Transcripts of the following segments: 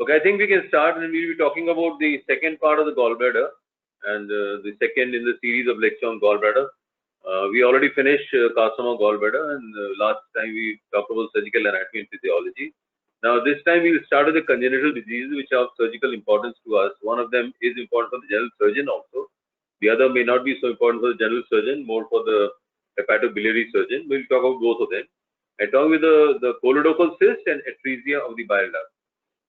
Okay, I think we can start, and we'll be talking about the second part of the gallbladder and the second in the series of lecture on gallbladder. We already finished carcinoma gallbladder, and last time we talked about surgical anatomy and physiology. Now this time we will start with the congenital diseases which are of surgical importance to us. One of them is important for the general surgeon also. The other may not be so important for the general surgeon, more for the hepatobiliary surgeon. We'll talk about both of them. I talk with the choledochal cyst and atresia of the bile duct.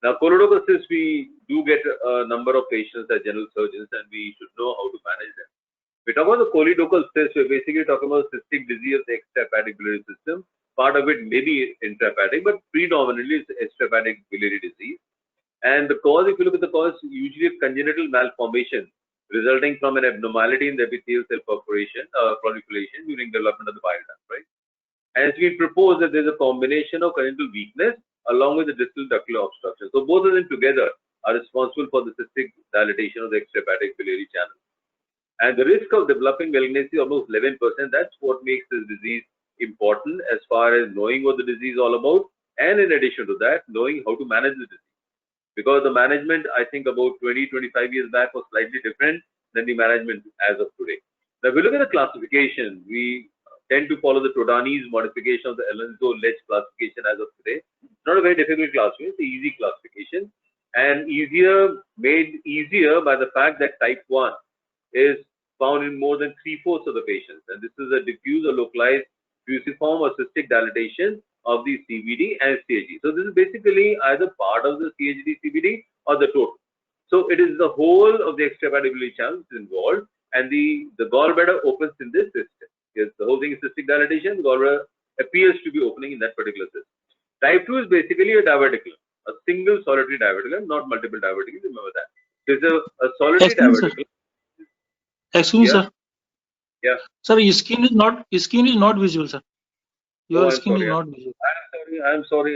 Now, choledochal cyst, we do get a number of patients as general surgeons, and we should know how to manage them. We talk about the choledochal cyst, we're basically talking about cystic disease of the extrahepatic biliary system. Part of it may be intrahepatic, but predominantly it's extrahepatic biliary disease. And the cause, if you look at the cause, usually a congenital malformation resulting from an abnormality in the epithelial cell proliferation during development of the bile duct, right? As we propose that there's a combination of congenital weakness along with the distal ductal obstruction. So both of them together are responsible for the cystic dilatation of the extrahepatic biliary channel. And the risk of developing malignancy is almost 11%. That's what makes this disease important as far as knowing what the disease is all about, and in addition to that, knowing how to manage the disease. Because the management, I think about 20-25 years back, was slightly different than the management as of today. Now, if we look at the classification, we tend to follow the Todanese modification of the Alonso-Lech classification as of today. It's not a very difficult classification, it's an easy classification, and made easier by the fact that type 1 is found in more than 3/4 of the patients, and this is a diffuse or localized fusiform or cystic dilatation of the CVD and CHD. So this is basically either part of the CHD CVD or the total. So it is the whole of the extrahepatic biliary channel is involved, and the gallbladder opens in this system. Yes, the whole thing is cystic dilatation. The gallbladder appears to be opening in that particular system. Type 2 is basically a diverticulum, a single solitary diverticulum, not multiple diverticulums. Remember that. So it's a solitary diverticulum. Excuse me, sir. Yeah. Sir, your skin is not visible, sir. Your skin is not visible. I'm sorry.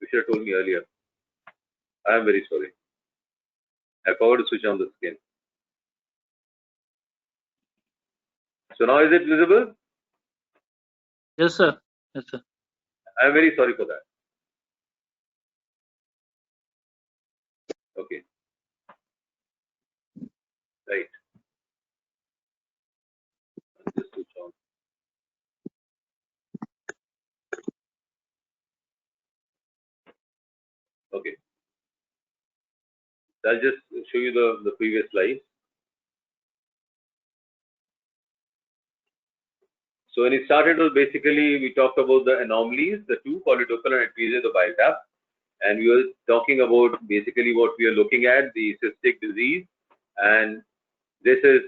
You should have told me earlier. I am very sorry. I forgot to switch on the skin. So now is it visible? Yes, sir. Yes, sir. I am very sorry for that. Okay. Right. Just switch on. Okay. So I'll just show you the previous slide. So when it started, was basically we talked about the anomalies, the two, choledochal and atresia, the bile duct, and we were talking about basically what we are looking at, the cystic disease, and this is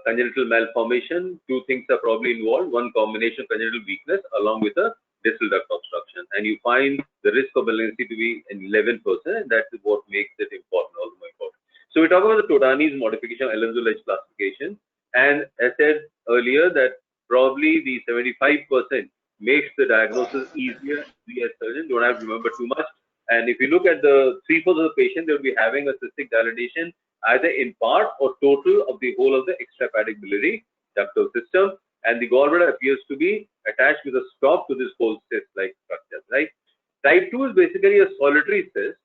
congenital malformation. Two things are probably involved. One, combination congenital weakness along with a distal duct obstruction, and you find the risk of malignancy to be 11%, and that is what makes it important, also more important. So we talk about the Todanese modification, Alonso-Lech classification, and as said earlier that probably the 75% makes the diagnosis easier. We as surgeons don't have to remember too much. And if you look at the 3/4 of the patient, they will be having a cystic dilatation either in part or total of the whole of the extrahepatic biliary ductal system, and the gallbladder appears to be attached with a stop to this whole cyst-like structure, right? Type 2 is basically a solitary cyst,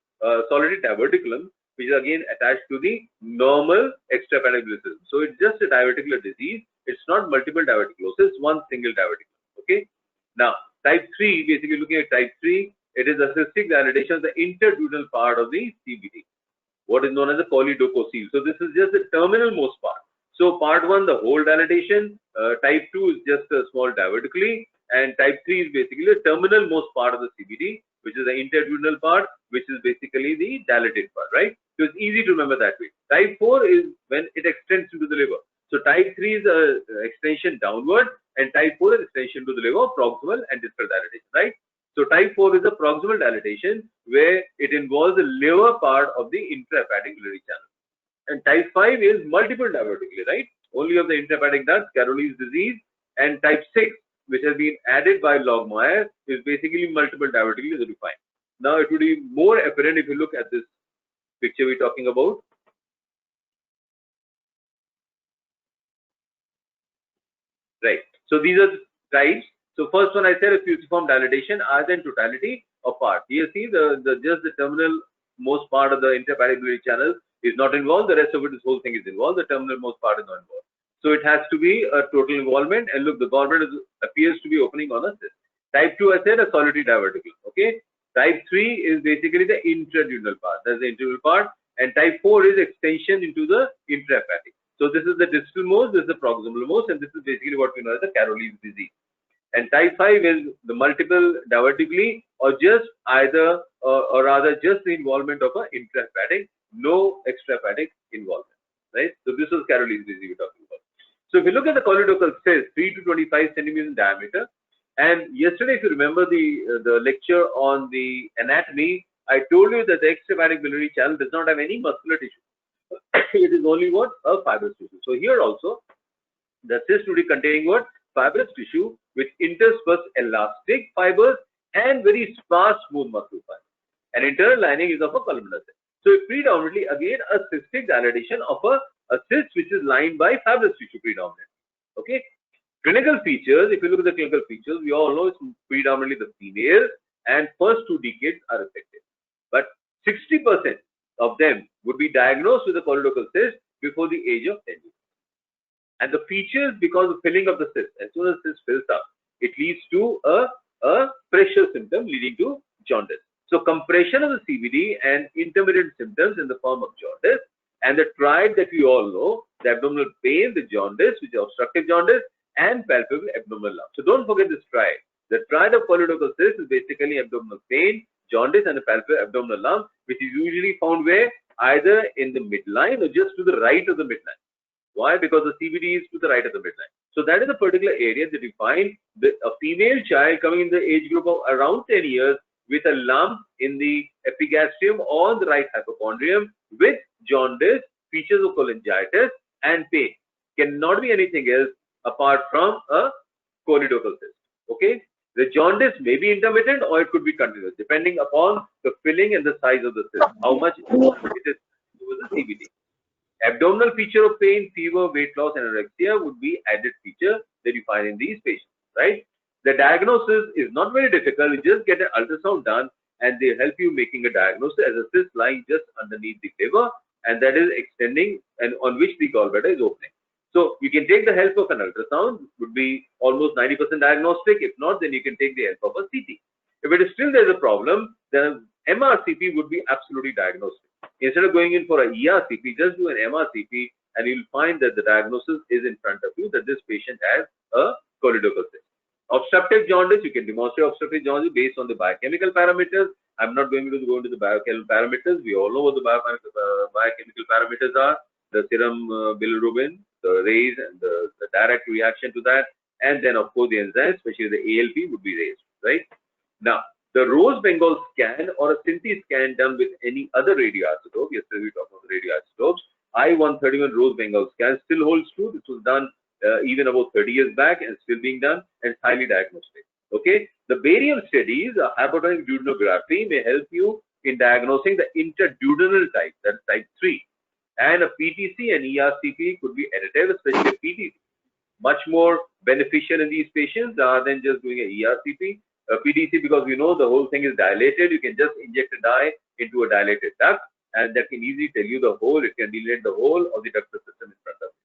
solitary diverticulum, which is again attached to the normal extrahepatic biliary system. So it's just a diverticular disease. It's not multiple diverticulosis, one single diverticulum. Okay. Now, type 3, basically looking at type 3, it is a cystic dilatation of the interduodenal part of the CVD, what is known as the choledococele. So this is just the terminal most part. So part 1, the whole dilatation. Type 2 is just a small divertically, and type 3 is basically the terminal most part of the CVD, which is the interduodenal part, which is basically the dilated part, right? So it's easy to remember that way. Type 4 is when it extends into the liver. So type 3 is a extension downward, and type 4 is extension to the liver, proximal and distal dilatation, right? So type 4 is a proximal dilatation where it involves the liver part of the intrahepatic biliary channel. And type 5 is multiple divertically, right? Only of the intrahepatic duct, Caroline's disease. And type 6, which has been added by Logmeyer, is basically multiple divertically as defined. Now it would be more apparent if you look at this picture we're talking about. Right. So these are the types. So first one I said a fusiform dilatation either in totality or part. Here see just the terminal most part of the intrahepatic biliary channel is not involved. The rest of it, this whole thing is involved. The terminal most part is not involved. So it has to be a total involvement. And look, the gallbladder appears to be opening on a cyst. Type 2 I said a solitary diverticle. Okay. Type 3 is basically the intraduodenal part. That's the intraduodenal part. And type 4 is extension into the intrahepatic. So this is the distal most, this is the proximal most, and this is basically what we know as the Caroline's disease. And type 5 is the multiple divertically or just either or rather just the involvement of an intrahepatic, no extrahepatic involvement, right? So this is Caroline's disease we're talking about. So if you look at the choledochal cyst, 3 to 25 centimeters in diameter, and yesterday if you remember the lecture on the anatomy, I told you that the extrahepatic biliary channel does not have any muscular tissue. It is only what? A fibrous tissue. So here also, the cyst will be containing what? Fibrous tissue with interspersed elastic fibers and very sparse smooth muscle fibers. An internal lining is of a columnar cyst. So predominantly again a cystic dilatation of a cyst which is lined by fibrous tissue predominantly. Okay. Clinical features, if you look at the clinical features, we all know it's predominantly the female and first 2 decades are affected. But 60% of them would be diagnosed with a choledochal cyst before the age of 10 years. And the features because of filling of the cyst, as soon as the cyst fills up, it leads to a pressure symptom leading to jaundice. So compression of the CBD and intermittent symptoms in the form of jaundice, and the triad that we all know, the abdominal pain, the jaundice, which is obstructive jaundice, and palpable abdominal lump. So don't forget this triad. The triad of choledochal cyst is basically abdominal pain, jaundice, and a palpable abdominal lump, which is usually found where? Either in the midline or just to the right of the midline. Why? Because the CBD is to the right of the midline. So that is a particular area that you find a female child coming in the age group of around 10 years with a lump in the epigastrium or the right hypochondrium with jaundice, features of cholangitis, and pain. Cannot be anything else apart from a choledochal cyst. Okay? The jaundice may be intermittent or it could be continuous, depending upon the filling and the size of the cyst, how much it is with the CBD. Abdominal feature of pain, fever, weight loss, and anorexia would be added feature that you find in these patients, right? The diagnosis is not very difficult. You just get an ultrasound done and they help you making a diagnosis as a cyst lying just underneath the liver, and that is extending and on which the gallbladder is opening. So you can take the help of an ultrasound, would be almost 90% diagnostic. If not, then you can take the help of a CT. If it is still there's a problem, then MRCP would be absolutely diagnostic. Instead of going in for a ERCP, just do an MRCP and you'll find that the diagnosis is in front of you that this patient has a choledochal cyst. Obstructive jaundice, you can demonstrate obstructive jaundice based on the biochemical parameters. I'm not going to go into the biochemical parameters. We all know what the biochemical parameters are. The serum bilirubin, the raise, and the direct reaction to that. And then, of course, the enzymes, especially the ALP, would be raised, right? Now, the Rose Bengal scan or a CT scan done with any other radioisotope, yesterday we talked about the radioisotopes, I-131 Rose Bengal scan still holds true. This was done even about 30 years back and still being done and highly diagnostic. Okay, the barium studies, hypotonic duodenography may help you in diagnosing the intraduodenal type, that's type 3. And a PTC and ERCP could be additive, especially a PTC. Much more beneficial in these patients rather than just doing an ERCP. A PTC, because we know the whole thing is dilated, you can just inject a dye into a dilated duct and that can easily tell you the whole, it can dilate the whole of the ductal system in front of you.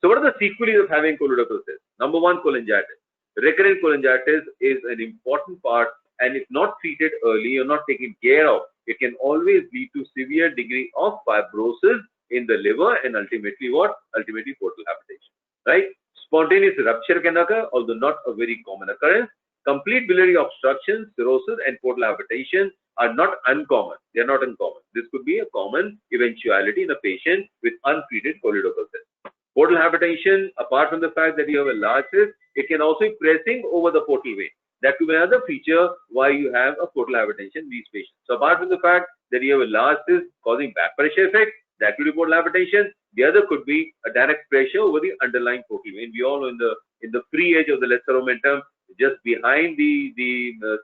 So what are the sequelae of having choledochal cyst? Number one, cholangitis. Recurrent cholangitis is an important part, and if not treated early or not taken care of, it can always lead to severe degree of fibrosis in the liver and ultimately what? Ultimately portal hypertension, right? Spontaneous rupture can occur, although not a very common occurrence. Complete biliary obstruction, cirrhosis, and portal hypertension are not uncommon. They are not uncommon. This could be a common eventuality in a patient with untreated choledochal cyst. Portal hypertension, apart from the fact that you have a large cyst, it can also be pressing over the portal vein. That could be another feature why you have a portal hypertension in these patients. So apart from the fact that you have a large cyst causing back pressure effect, that could be portal hypertension. The other could be a direct pressure over the underlying portal vein. We all know in the free edge of the lesser omentum, just behind the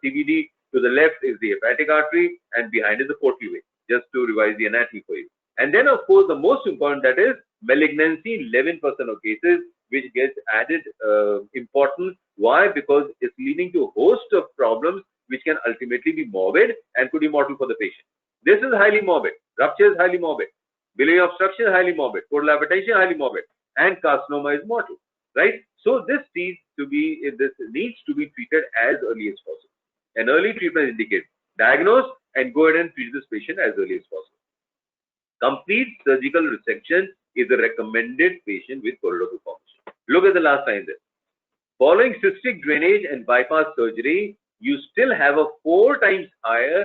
CBD to the left is the hepatic artery and behind is the portal vein, just to revise the anatomy for you. And then of course the most important, that is malignancy in 11% of cases. which gets added importance. Why? Because it's leading to a host of problems which can ultimately be morbid and could be mortal for the patient. This is highly morbid. Rupture is highly morbid. Biliary obstruction is highly morbid. Portal hypertension highly morbid. And carcinoma is mortal. Right? So this needs to be treated as early as possible. An early treatment is indicated. Diagnose and go ahead and treat this patient as early as possible. Complete surgical resection is a recommended patient with choledochal formation. Look at the last line there. Following cystic drainage and bypass surgery, you still have a 4 times higher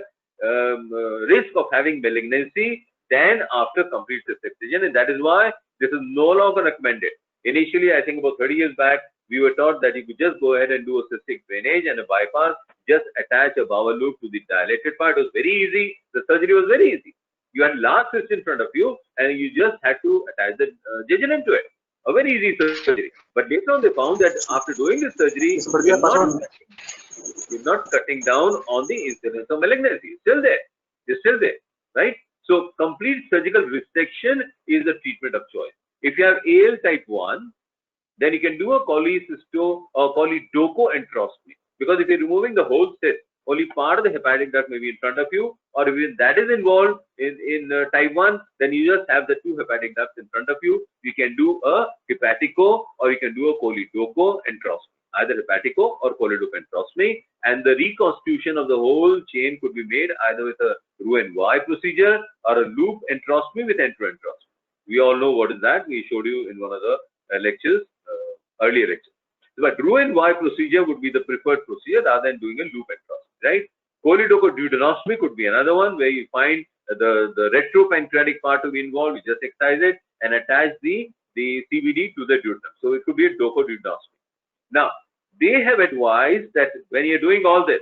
risk of having malignancy than after complete cyst excision, and that is why this is no longer recommended. Initially, I think about 30 years back, we were taught that you could just go ahead and do a cystic drainage and a bypass, just attach a bowel loop to the dilated part. It was very easy. The surgery was very easy. You had large cyst in front of you, and you just had to attach the jejunum to it. A very easy surgery. But later on, they found that after doing this surgery, you're not cutting down on the incidence of malignancy. It's still there. It's still there, right? So complete surgical resection is the treatment of choice. If you have AL type 1, then you can do a cholecysto or choledochal enteroscopy. Because if you're removing the whole cyst, only part of the hepatic duct may be in front of you, or if that is involved in type 1, then you just have the 2 hepatic ducts in front of you. You can do a hepatico or you can do a choledochal enteroscopy, either hepatico or choledochal enteroscopy, and the reconstitution of the whole chain could be made either with a Roux-en-Y procedure or a loop enteroscopy with enteroenteroscopy. We all know what is that. We showed you in one of the lectures, earlier lectures. But Roux-en-Y procedure would be the preferred procedure rather than doing a loop enteroscopy, right? Choledochal duodenoscopy could be another one where you find the retropancreatic part to be involved. You just excise it and attach the CBD to the duodenum. So it could be a duodenoscopy. Now, they have advised that when you're doing all this,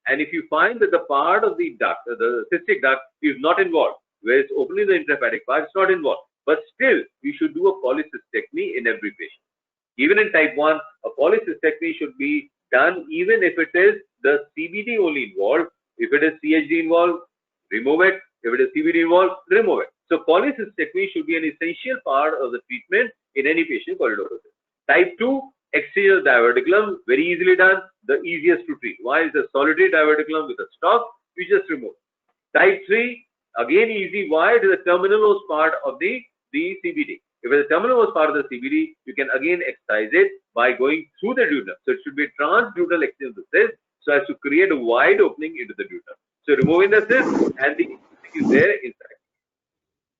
and if you find that the part of the duct, the cystic duct, is not involved, where it's opening the intrahepatic part, it's not involved. But still, we should do a cholecystectomy in every patient. Even in type 1, a cholecystectomy should be done even if it is the CBD only involved. If it is CHD involved, remove it. If it is CBD involved, remove it. So cholecystectomy should be an essential part of the treatment in any patient with choledochal. Type 2, excision of diverticulum, very easily done, the easiest to treat. Why is the solitary diverticulum with a stalk? You just remove. Type 3, again easy. Why? It is the terminalmost part of the CBD. If it's a terminalmost part of the CBD, you can again excise it by going through the duodenum. So it should be a transduodenal excision of the cyst so as to create a wide opening into the duodenum. So removing the cyst and the is there inside.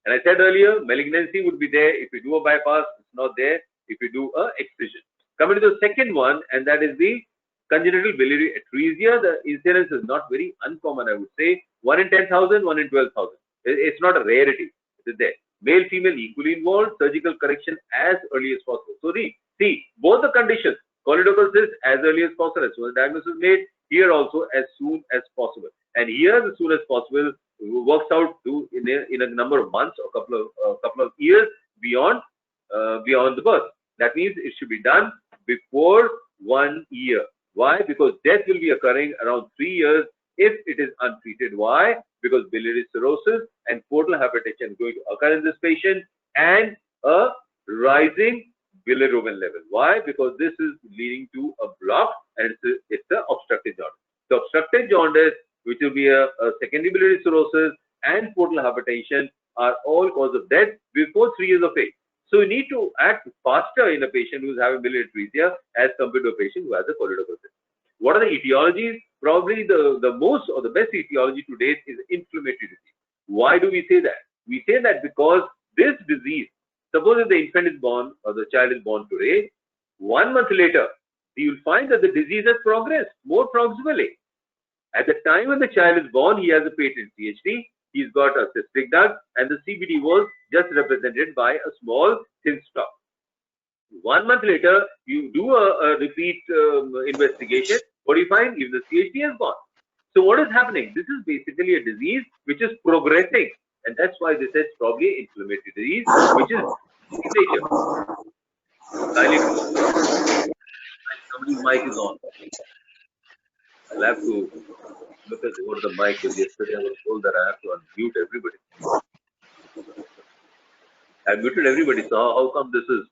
And I said earlier, malignancy would be there if you do a bypass. It's not there if you do a excision. Coming to the second one, and that is the congenital biliary atresia. The incidence is not very uncommon, I would say. 1 in 10,000, 1 in 12,000. It's not a rarity. It is there. Male, female equally involved. Surgical correction as early as possible. So see both the conditions. Choledochal cyst as early as possible. As soon as diagnosis is made. Here also as soon as possible. And here as soon as possible works out to in a number of months or couple of years beyond the birth. That means it should be done before 1 year. Why? Because death will be occurring around 3 years if it is untreated. Why? Because biliary cirrhosis and portal hypertension is going to occur in this patient and a rising bilirubin level. Why? Because this is leading to a block and it's an obstructive jaundice. The obstructive jaundice, which will be a secondary biliary cirrhosis and portal hypertension, are all cause of death before 3 years of age. So you need to act faster in a patient who is having biliary atresia as compared to a patient who has a choledochal cyst. What are the etiologies? Probably the most or the best etiology to date is inflammatory disease. Why do we say that? We say that because this disease, suppose if the infant is born or the child is born today, 1 month later, you will find that the disease has progressed more proximally. At the time when the child is born, he has a patent CHD, he's got a cystic duct, and the CBD was just represented by a small thin stalk. 1 month later, you do a repeat investigation. What do you find? If the CHD has gone. So what is happening? This is basically a disease which is progressing, and that's why this is probably an inflammatory disease, which is in nature. Somebody's mic is on. I'll have to look at what the mic is. Yesterday I was told that I have to unmute everybody. I muted everybody. So how come this is?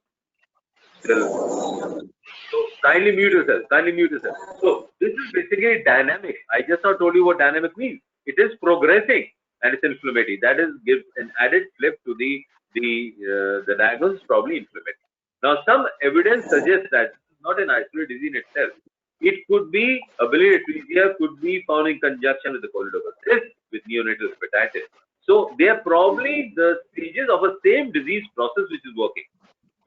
So kindly mute yourself. Kindly mute yourself. So this is basically dynamic. I just now told you what dynamic means. It is progressing and it's inflammatory. That is gives an added flip to the diagnosis, probably inflammatory. Now some evidence suggests that this is not an isolated disease in itself. It could be a biliary atresia could be found in conjunction with the choledochal cyst with neonatal hepatitis. So they are probably the stages of a same disease process which is working.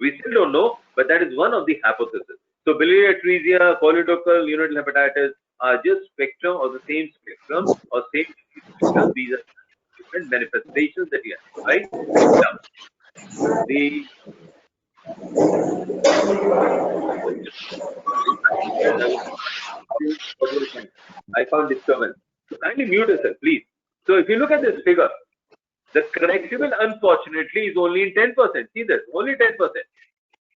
We still don't know, but that is one of the hypotheses. So biliary atresia, choledochal, neonatal hepatitis are just spectrum or the same spectrum or same disease spectrum. These are different manifestations that you have, right? Now, the I found disturbance. So kindly mute yourself, please. So if you look at this figure, the correctable, unfortunately, is only in 10%. See this, only 10%.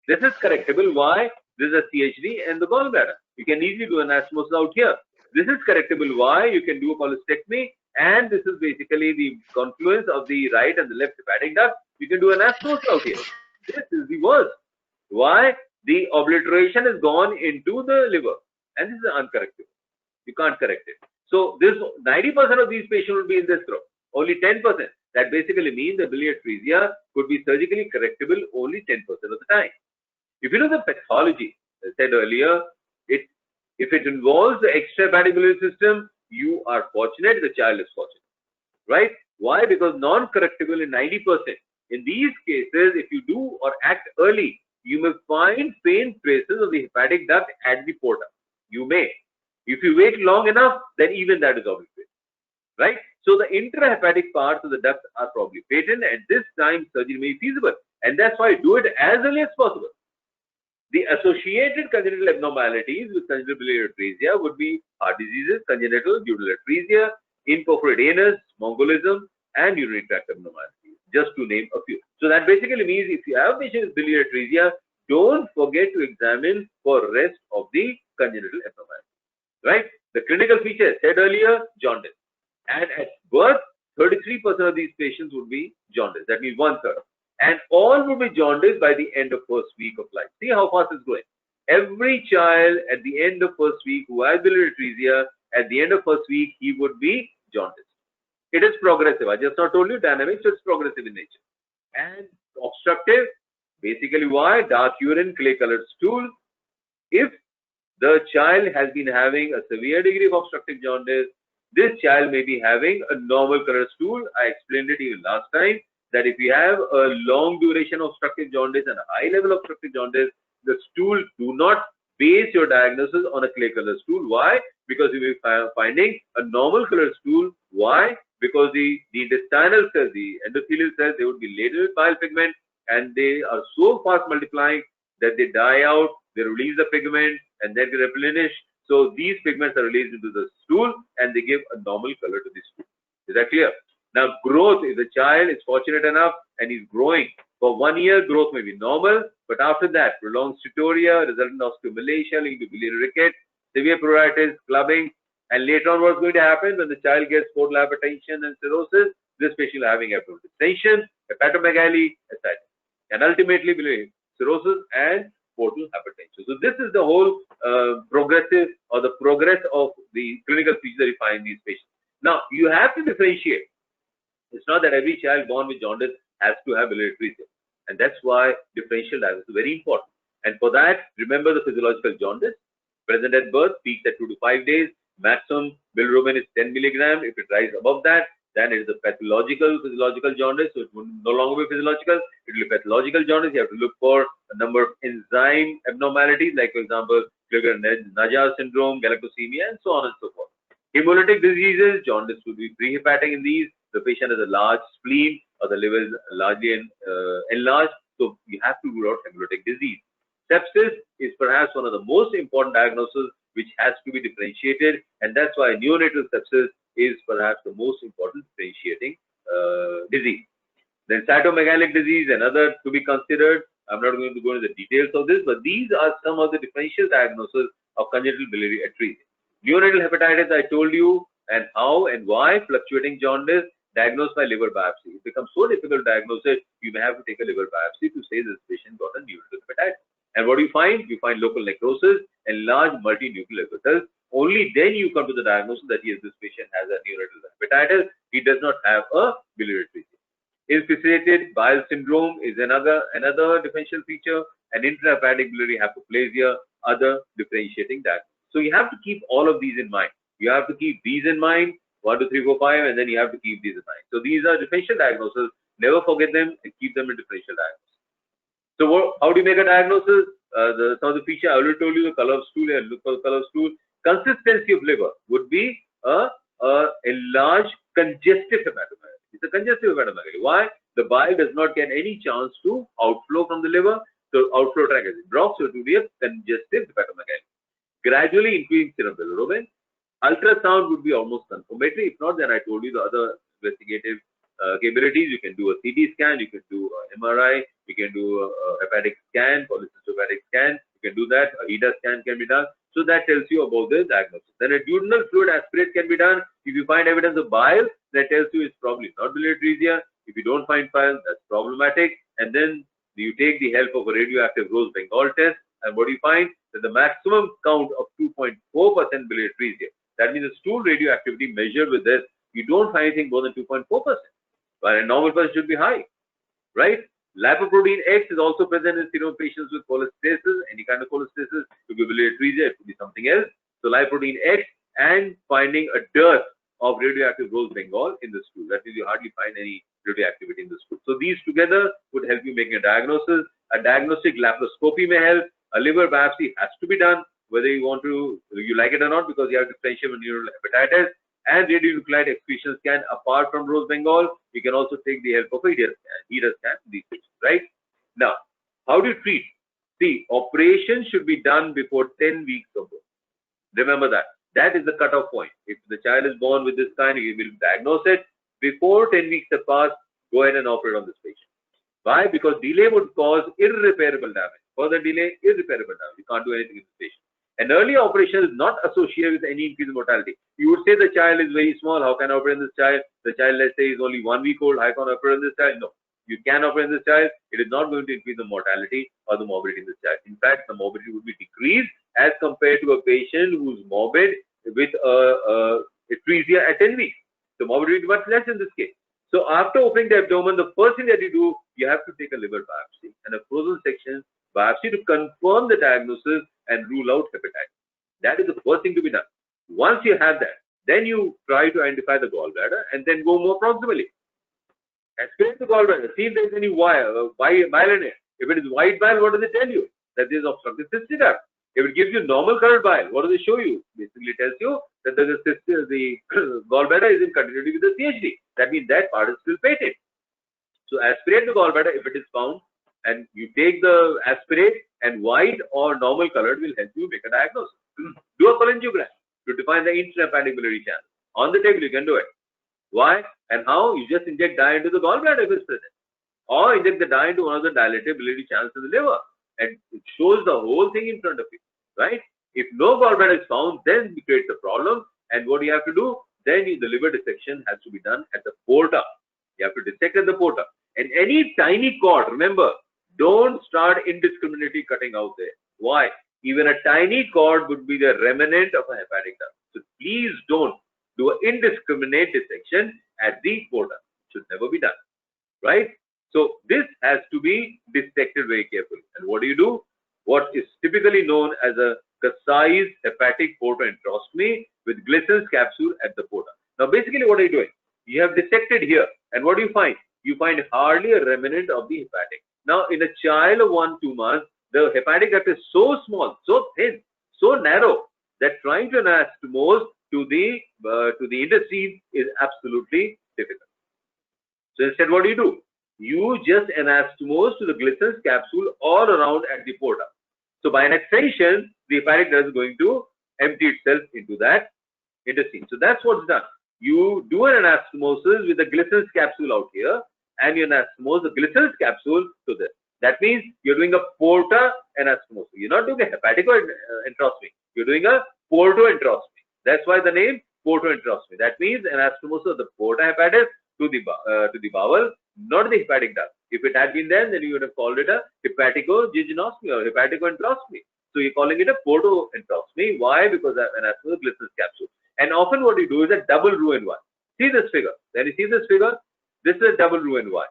This is correctable. Why? This is a CHD and the gallbladder. You can easily do an anastomosis out here. This is correctable. Why? You can do a cholecystectomy, and this is basically the confluence of the right and the left hepatic duct. You can do an anastomosis out here. This is the worst. Why? The obliteration has gone into the liver, and this is uncorrectable. You can't correct it. So this 90% of these patients will be in this group. Only 10%. That basically means the biliary atresia could be surgically correctable only 10% of the time. If you look at pathology, as I said earlier, if it involves the extrahepatic biliary system, you are fortunate, the child is fortunate, right? Why? Because non-correctable in 90%. In these cases, if you do or act early, you may find faint traces of the hepatic duct at the porta. You may. If you wait long enough, then even that is obliterated, right? So the intrahepatic parts of the duct are probably patent. At this time, surgery may be feasible, and that's why do it as early as possible. The associated congenital abnormalities with congenital biliary atresia would be heart diseases, congenital dural atresia, imperforate anus, mongolism, and urinary tract abnormalities, just to name a few. So that basically means if you have a patient with biliary atresia, don't forget to examine for rest of the congenital abnormalities, right? The clinical features said earlier, jaundice. And at birth, 33% of these patients would be jaundice. That means 1/3. And all would be jaundiced by the end of first week of life. See how fast it's going. Every child at the end of first week who has biliary atresia, at the end of first week, he would be jaundiced. It is progressive. I just not told you dynamics, so it's progressive in nature. And obstructive, basically why? Dark urine, clay-colored stool. If the child has been having a severe degree of obstructive jaundice, this child may be having a normal colored stool. I explained it even last time that if you have a long duration of obstructive jaundice and a high level of obstructive jaundice, the stool, do not base your diagnosis on a clay colored stool. Why? Because you will be finding a normal colored stool. Why? Because the intestinal cells, the endothelial cells, they would be laden with bile pigment, and they are so fast multiplying that they die out, they release the pigment, and then they replenish. So these pigments are released into the stool, and they give a normal color to the stool. Is that clear? Now, growth, if the child is fortunate enough and is growing, for 1 year, growth may be normal, but after that, prolonged steatorrhea, resultant osteomalacia linked to biliary ricket, severe pruritus, clubbing, and later on what's going to happen when the child gets portal hypertension and cirrhosis, this patient will having abdominal distension, hepatomegaly, etc. And ultimately, biliary cirrhosis and portal hypertension. So this is the whole progressive or the progress of the clinical features that you find in these patients. Now, you have to differentiate. It's not that every child born with jaundice has to have biliary atresia. And that's why differential diagnosis is very important. And for that, remember the physiological jaundice. Present at birth, peaks at 2 to 5 days. Maximum bilirubin is 10 milligram. If it rises above that, then it is a physiological jaundice. So it will no longer be physiological. It will be pathological jaundice. You have to look for a number of enzyme abnormalities, like, for example, Crigler-Najjar syndrome, galactosemia, and so on and so forth. Hemolytic diseases, jaundice would be prehepatic in these. The patient has a large spleen or the liver is largely enlarged. So you have to rule out hemolytic disease. Sepsis is perhaps one of the most important diagnoses which has to be differentiated, and that's why neonatal sepsis is perhaps the most important differentiating disease. Then cytomegalic disease, another to be considered. I'm not going to go into the details of this, but these are some of the differential diagnoses of congenital biliary atresia. Neonatal hepatitis, I told you, and how and why fluctuating jaundice diagnosed by liver biopsy. It becomes so difficult to diagnose it, you may have to take a liver biopsy to say this patient got a neonatal hepatitis. And what do you find? You find local necrosis and large multinuclear vessels. Only then you come to the diagnosis that yes, this patient has a neonatal hepatitis. He does not have a biliary atresia. Infiltrated bile syndrome is another differential feature, and intrahepatic biliary hypoplasia, other differentiating diagnosis. So you have to keep all of these in mind. You have to keep these in mind, 1, 2, 3, 4, 5, and then you have to keep these in mind. So these are differential diagnoses. Never forget them and keep them in differential diagnosis. So how do you make a diagnosis? Some of the feature I already told you, the color of stool, and look for the color of stool. Consistency of liver would be a enlarged congestive hepatomegaly. It's a congestive hepatomegaly. Why? The bile does not get any chance to outflow from the liver. So outflow tract as it drops, so it will be a congestive hepatomegaly. Gradually increasing serum bilirubin. Ultrasound would be almost confirmatory. If not, then I told you the other investigative capabilities. You can do a CT scan, you can do an MRI, you can do a hepatic scan, polycystohepatic scan. You can do that. A HEDA scan can be done. So that tells you about the diagnosis. Then a duodenal fluid aspirate can be done. If you find evidence of bile, that tells you it's probably not biliary atresia. If you don't find bile, that's problematic. And then you take the help of a radioactive rose Bengal test. And what do you find? That the maximum count of 2.4% biliary atresia. That means the stool radioactivity measured with this, you don't find anything more than 2.4%. While a normal person should be high, right? Lipoprotein X is also present in serum patients with cholecystitis. Any kind of cholecystitis, it could be biliary atresia, it could be something else. So lipoprotein X and finding a dearth of radioactive rose Bengal in the stool. That means you hardly find any radioactivity in the stool. So these together would help you make a diagnosis. A diagnostic laparoscopy may help. A liver biopsy has to be done, whether you want to, you like it or not, because you have differential neural hepatitis. And radionuclide excretion scan, apart from rose Bengal, you can also take the help of a HEDA scan, these things, right? Now, how do you treat? See, operation should be done before 10 weeks of birth. Remember that. That is the cutoff point. If the child is born with this kind, you will diagnose it. Before 10 weeks have passed, go ahead and operate on this patient. Why? Because delay would cause irreparable damage. Further delay, irreparable damage. You can't do anything in this patient. An early operation is not associated with any increase in mortality. You would say the child is very small. How can I operate on this child? The child, let's say, is only 1 week old. How can I operate on this child? No. You can operate on this child. It is not going to increase the mortality or the morbidity in this child. In fact, the morbidity would be decreased as compared to a patient who's morbid with atresia at 10 weeks. So morbidity is much less in this case. So after opening the abdomen, the first thing that you do, you have to take a liver biopsy and a frozen section biopsy to confirm the diagnosis and rule out hepatitis. That is the first thing to be done. Once you have that, then you try to identify the gallbladder and then go more proximally. Aspirate the gallbladder, see if there is any bile in it. If it is white bile, what does it tell you? That there is obstructive cystic duct. If it gives you normal colored bile, what does it show you? Basically, it tells you that the gallbladder is in continuity with the CHD. That means that part is still patent. So aspirate the gallbladder if it is found, and you take the aspirate, and white or normal colored will help you make a diagnosis. Do a cholangiogram to define the intrahepatic biliary channel. On the table, you can do it. Why and how? You just inject dye into the gallbladder if it's present, or inject the dye into one of the dilated biliary channels in the liver, and it shows the whole thing in front of you, right? If no gallbladder is found, then it creates a problem, and what you have to do? Then the liver dissection has to be done at the porta. You have to dissect at the porta, and any tiny cord. Remember, don't start indiscriminately cutting out there. Why? Even a tiny cord would be the remnant of a hepatic duct. So please don't do an indiscriminate dissection at the porta. It should never be done, right? So this has to be dissected very carefully. And what do? What is typically known as a Kasai's hepatic portoenterostomy with Glissen's capsule at the porta. Now basically what are you doing? You have dissected here, and what do you find? You find hardly a remnant of the hepatic. Now, in a child of 1-2 months, the hepatic duct is so small, so thin, so narrow that trying to anastomose to the intestine is absolutely difficult. So instead, what do? You just anastomose to the Glissen's capsule all around at the porta. So by an extension, the hepatic duct is going to empty itself into that intestine. So that's what's done. You do an anastomosis with the Glissen's capsule out here, and you anastomose the Glissen's capsule to this. That means you're doing a porta anastomosis. You're not doing a hepatico-enterostomy. You're doing a portoenterostomy. That's why the name portoenterostomy. That means anastomosis of the porta hepatis to the bowel, not the hepatic duct. If it had been there, then you would have called it a hepaticojejunoscopy or hepaticoenterostomy. So you're calling it a portoenterostomy. Why? Because an asthma glycerin capsule. And often what you do is a double Roux-en-Y. See this figure. When you see this figure, this is a double Roux-en-Y.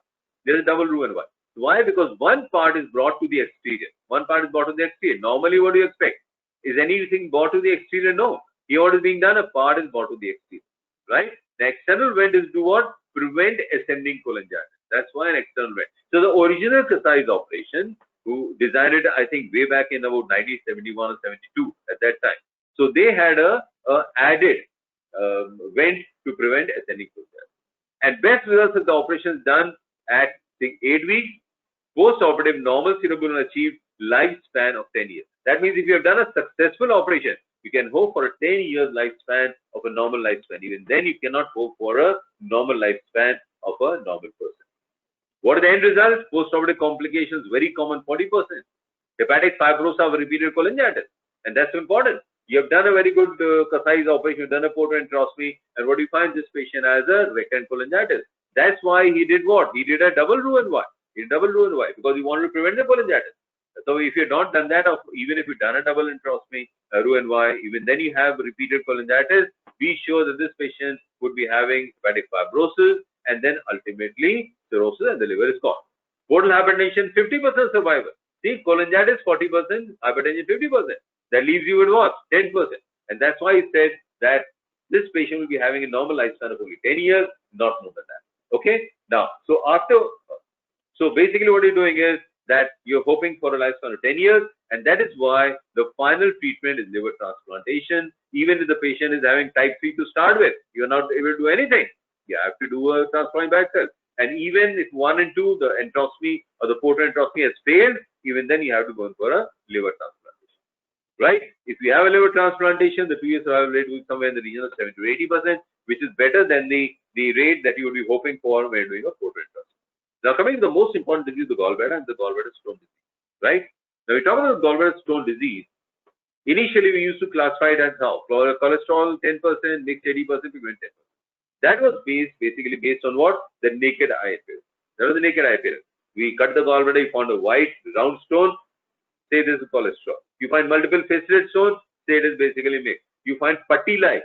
There is a double Roux-en-Y. Why? Because one part is brought to the exterior. One part is brought to the exterior. Normally, what do you expect? Is anything brought to the exterior? No. Here what is being done? A part is brought to the exterior. Right? The external vent is to what? Prevent ascending cholangitis. That's why an external vent. So the original Kasai's operation, who designed it, I think, way back in about 1971 or 72 at that time. So they had a added vent to prevent ascending cholangitis. And best results of the operation is done at 8 weeks. Post-operative normal cerebral achieved lifespan of 10 years. That means if you have done a successful operation, you can hope for a 10-year lifespan of a normal lifespan. Even then, you cannot hope for a normal lifespan of a normal person. What are the end results? Post-operative complications, very common, 40%. Hepatic fibrosis of repeated cholangitis. And that's important. You have done a very good Kasai's operation, you've done a portoenterostomy, and what do you find? This patient has a recurrent cholangitis. That's why he did what? He did a double Roux-en-Y. He did double Roux-en-Y because he wanted to prevent the cholangitis. So if you have not done that, or even if you've done a double enterostomy, Roux-en-Y, even then you have repeated cholangitis, be sure that this patient would be having hepatic fibrosis and then ultimately cirrhosis and the liver is gone. Portal hypertension, 50% survival. See, cholangitis 40%, hypertension 50%. That leaves you with what? 10%. And that's why he said that this patient will be having a normal lifespan of only 10 years, not more than that. Okay? Now, so basically what you're doing is that you're hoping for a lifespan of 10 years, and that is why the final treatment is liver transplantation. Even if the patient is having type 3 to start with, you're not able to do anything. You have to do a transplant by itself. And even if 1 and 2, the enterostomy or the portoenterostomy has failed, even then you have to go in for a liver transplantation. Right? If you have a liver transplantation, the 2-year survival rate will be somewhere in the region of 70 to 80%, which is better than the rate that you would be hoping for when doing a portoenterostomy. Now, coming to the most important disease, the gallbladder and the gallbladder stone disease. Right? Now, we talk about gallbladder stone disease. Initially, we used to classify it as how? Cholesterol 10%, mixed 80%, pigment 10%. That was basically based on what? The naked eye appearance. That was the naked eye appearance. We cut the gallbladder, you found a white round stone, say this is cholesterol. You find multiple faceted stones, say it is basically mixed. You find putty-like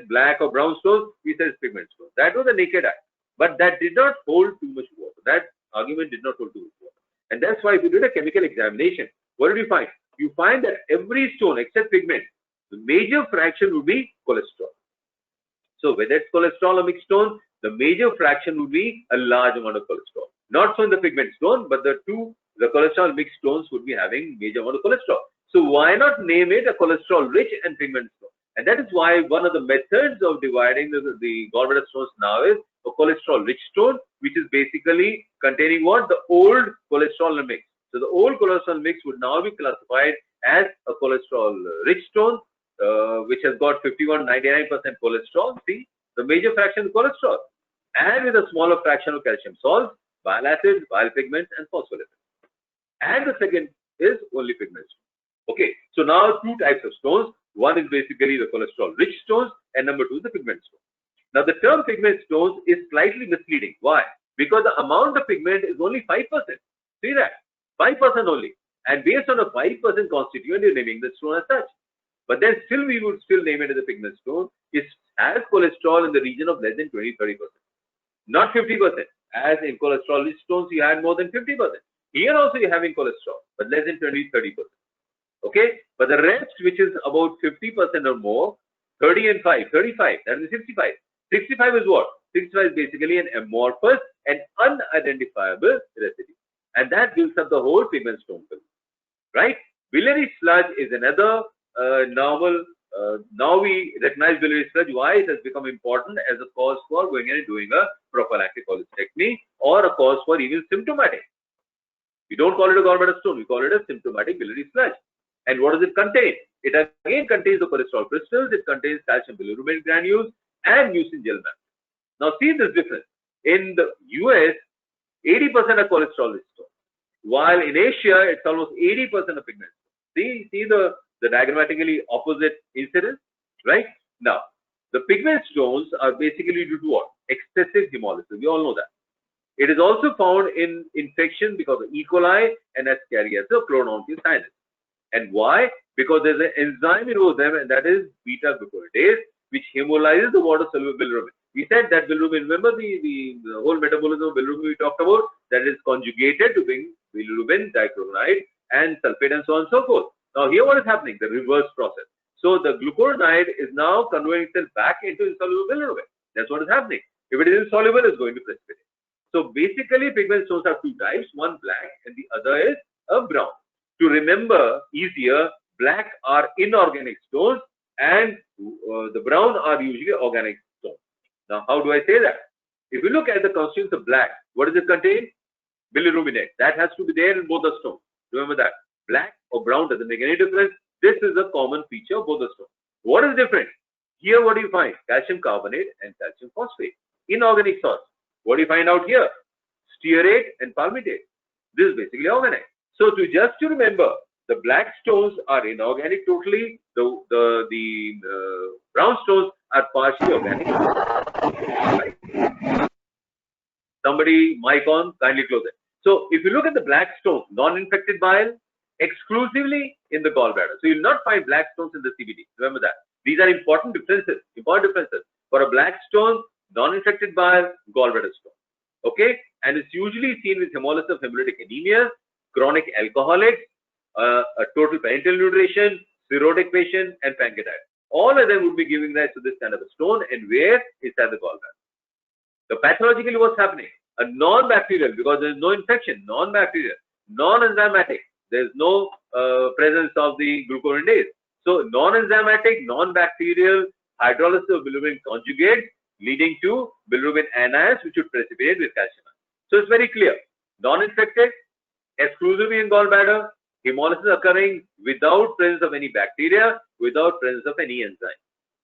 black or brown stones, we say it's pigment stone. That was the naked eye. But that did not hold too much water. That argument did not hold too much water. And that's why if you did a chemical examination, what did you find? You find that every stone except pigment, the major fraction would be cholesterol. So whether it's cholesterol or mixed stone, the major fraction would be a large amount of cholesterol. Not so in the pigment stone, but the cholesterol mixed stones would be having major amount of cholesterol. So why not name it a cholesterol rich and pigment stone? And that is why one of the methods of dividing the gallbladder stones now is a cholesterol rich stone, which is basically containing what? The old cholesterol mix. So the old cholesterol mix would now be classified as a cholesterol rich stone, which has got 51-99% cholesterol. See, the major fraction is cholesterol, and with a smaller fraction of calcium salts, bile acids, bile pigments, and phospholipids. And the second is only pigment stone. Okay, so now 2 types of stones. One is basically the cholesterol rich stones, and number 2 is the pigment stone. Now the term pigment stones is slightly misleading. Why? Because the amount of pigment is only 5%. See that? 5% only. And based on a 5% constituent, you're naming the stone as such. But then still we would still name it as a pigment stone. It has cholesterol in the region of less than 20-30%. Not 50%. As in cholesterol rich stones, you had more than 50%. Here also you're having cholesterol, but less than 20-30%. Okay? But the rest, which is about 50% or more, 30 and 5, 35, that is 65. 65 is what? 65 is basically an amorphous and unidentifiable residue. And that builds up the whole pigment stone film. Right? Biliary sludge is another normal. Now we recognize biliary sludge. Why it has become important as a cause for going in and doing a prophylactic cholecystectomy or a cause for even symptomatic. We don't call it a gallbladder stone. We call it a symptomatic biliary sludge. And what does it contain? It again contains the cholesterol crystals. It contains calcium bilirubin granules and mucin gel mass. Now see this difference. In the US, 80% are cholesterol rich stones, while in Asia it's almost 80% of pigment. See the diagrammatically opposite incidence, right? Now, the pigment stones are basically due to what? Excessive hemolysis. We all know that. It is also found in infection because of E. coli and Ascariasis or Congenital. And why? Because there's an enzyme involved them, and that is beta glucuronidase, which hemolyzes the water-soluble bilirubin. We said that bilirubin, remember the whole metabolism of bilirubin we talked about, that is conjugated to bring bilirubin, dichloride, and sulfate, and so on and so forth. Now here what is happening? The reverse process. So the glucuronide is now converting itself back into insoluble bilirubin. That's what is happening. If it is insoluble, it's going to precipitate. So basically, pigment stones have two types, one black and the other is a brown. To remember easier, black are inorganic stones and the brown are usually organic stones. Now, how do I say that? If you look at the constituents of black, what does it contain? Bilirubinate. That has to be there in both the stones. Remember that. Black or brown doesn't make any difference. This is a common feature of both the stones. What is different? Here, what do you find? Calcium carbonate and calcium phosphate. Inorganic salts. What do you find out here? Stearate and palmitate. This is basically organic. So just to remember, the black stones are inorganic totally. The brown stones are partially organic. Right. Somebody, mic on, kindly close it. So if you look at the black stones, non-infected bile, exclusively in the gallbladder. So you will not find black stones in the CBD. Remember that. These are important differences. For a black stone, non-infected bile, gallbladder stone. Okay? And it's usually seen with hemolysis of hemolytic anemia, chronic alcoholics, a total parenteral nutrition, cirrhotic patient, and pancreatitis. All of them would be giving rise to this kind of a stone, and where is at the gallbladder. So pathologically, what's happening? A non-bacterial, because there is no infection, non-bacterial, non-enzymatic. There is no presence of the glucuronidase. So non-enzymatic, non-bacterial hydrolysis of bilirubin conjugate, leading to bilirubin anions, which would precipitate with calcium. So it's very clear. Non-infected, exclusively in gallbladder, hemolysis occurring without presence of any bacteria, without presence of any enzyme.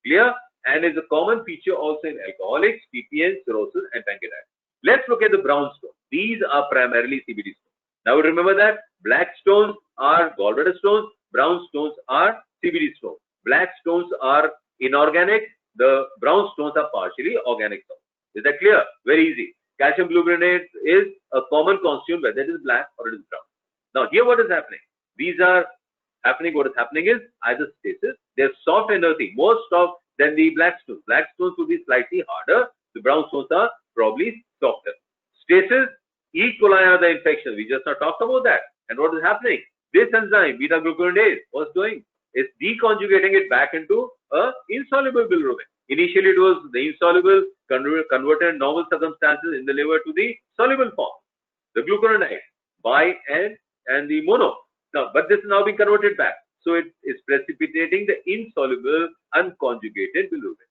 Clear? And is a common feature also in alcoholics, PPN, cirrhosis, and pancreatitis. Let's look at the brown stones. These are primarily CBD stones. Now remember that black stones are gallbladder stones, brown stones are CBD stones. Black stones are inorganic, the brown stones are partially organic stones. Is that clear? Very easy. Calcium glucuronate is a common constituent, whether it is black or it is brown. Now here what is happening? These are happening, what is happening is either stasis, they're soft and earthy, more soft than the black stones. Black stones will be slightly harder, the brown stones are probably softer. Stasis, E. coli are the infections. We just not talked about that. And what is happening? This enzyme, beta glucuronidase, what's doing? It's deconjugating it back into a insoluble bilirubin. Initially, it was the insoluble converted in normal circumstances in the liver to the soluble form, the glucuronide, bi and the mono. Now, but this is now being converted back. So it is precipitating the insoluble unconjugated bilirubin.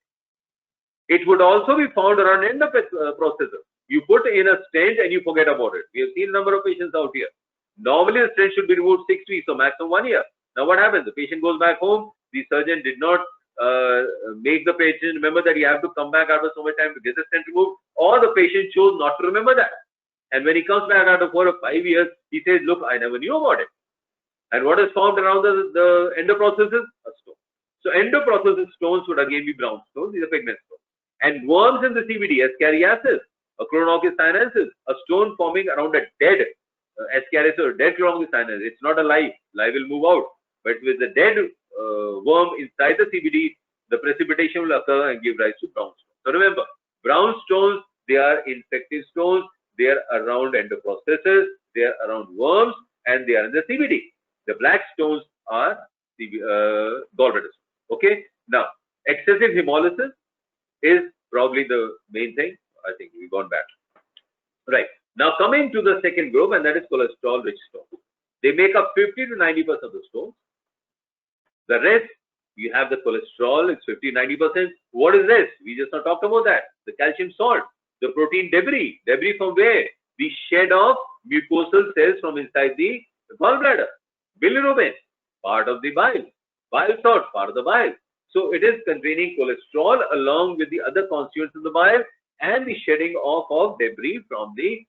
It would also be found around end of processor. You put in a stent and you forget about it. We have seen a number of patients out here. Normally, the stent should be removed 6 weeks, so maximum 1 year. Now, what happens? The patient goes back home. The surgeon did not make the patient remember that you have to come back after so much time to get the stent removed, or the patient chose not to remember that. And when he comes back after 4 or 5 years, he says, look, I never knew about it. And what is formed around the endoprocesses? A stone. So endoprocesses stones would again be brown stones. These are pigment stones. And worms in the CBD, Ascariasis, a Choledochal, a stone forming around a dead Ascariasis or dead Choledochal. It's not alive. Live will move out. But with the dead worm inside the CBD, the precipitation will occur and give rise to brown stones. So remember, brown stones, they are infective stones. They are around endoprocesses. They are around worms, and they are in the CBD. The black stones are the gallbladder stones. Okay. Now, excessive hemolysis is probably the main thing. I think we've gone back. Right. Now, coming to the second group, and that is cholesterol-rich stones. They make up 50 to 90% of the stones. The rest, you have the cholesterol, it's 50-90%. What is this? We just not talked about that. The calcium salt, the protein debris. Debris from where? The shed of mucosal cells from inside the gallbladder. Bilirubin, part of the bile. Bile salt, part of the bile. So it is containing cholesterol along with the other constituents of the bile and the shedding off of debris from the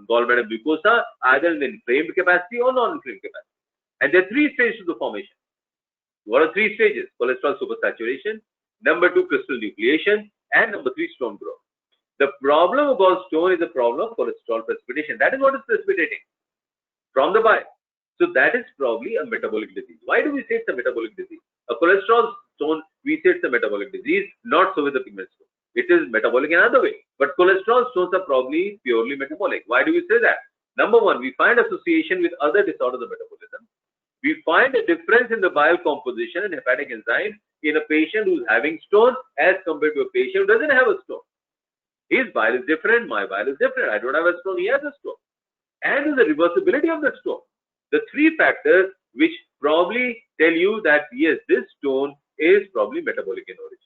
gallbladder mucosa, either in the inflamed capacity or non-inflamed capacity. And there are 3 stages to the formation. What are 3 stages? Cholesterol supersaturation, number 2 crystal nucleation, and number 3 stone growth. The problem of gallstone is a problem of cholesterol precipitation. That is what is precipitating from the bile. So that is probably a metabolic disease. Why do we say it's a metabolic disease? A cholesterol stone, we say it's a metabolic disease, not so with the pigment stone. It is metabolic in another way. But cholesterol stones are probably purely metabolic. Why do we say that? Number one, we find association with other disorders of metabolism. We find a difference in the bile composition and hepatic enzymes in a patient who's having stone as compared to a patient who doesn't have a stone. His bile is different, my bile is different. I don't have a stone, he has a stone. And there's a reversibility of the stone. The three factors which probably tell you that yes, this stone is probably metabolic in origin.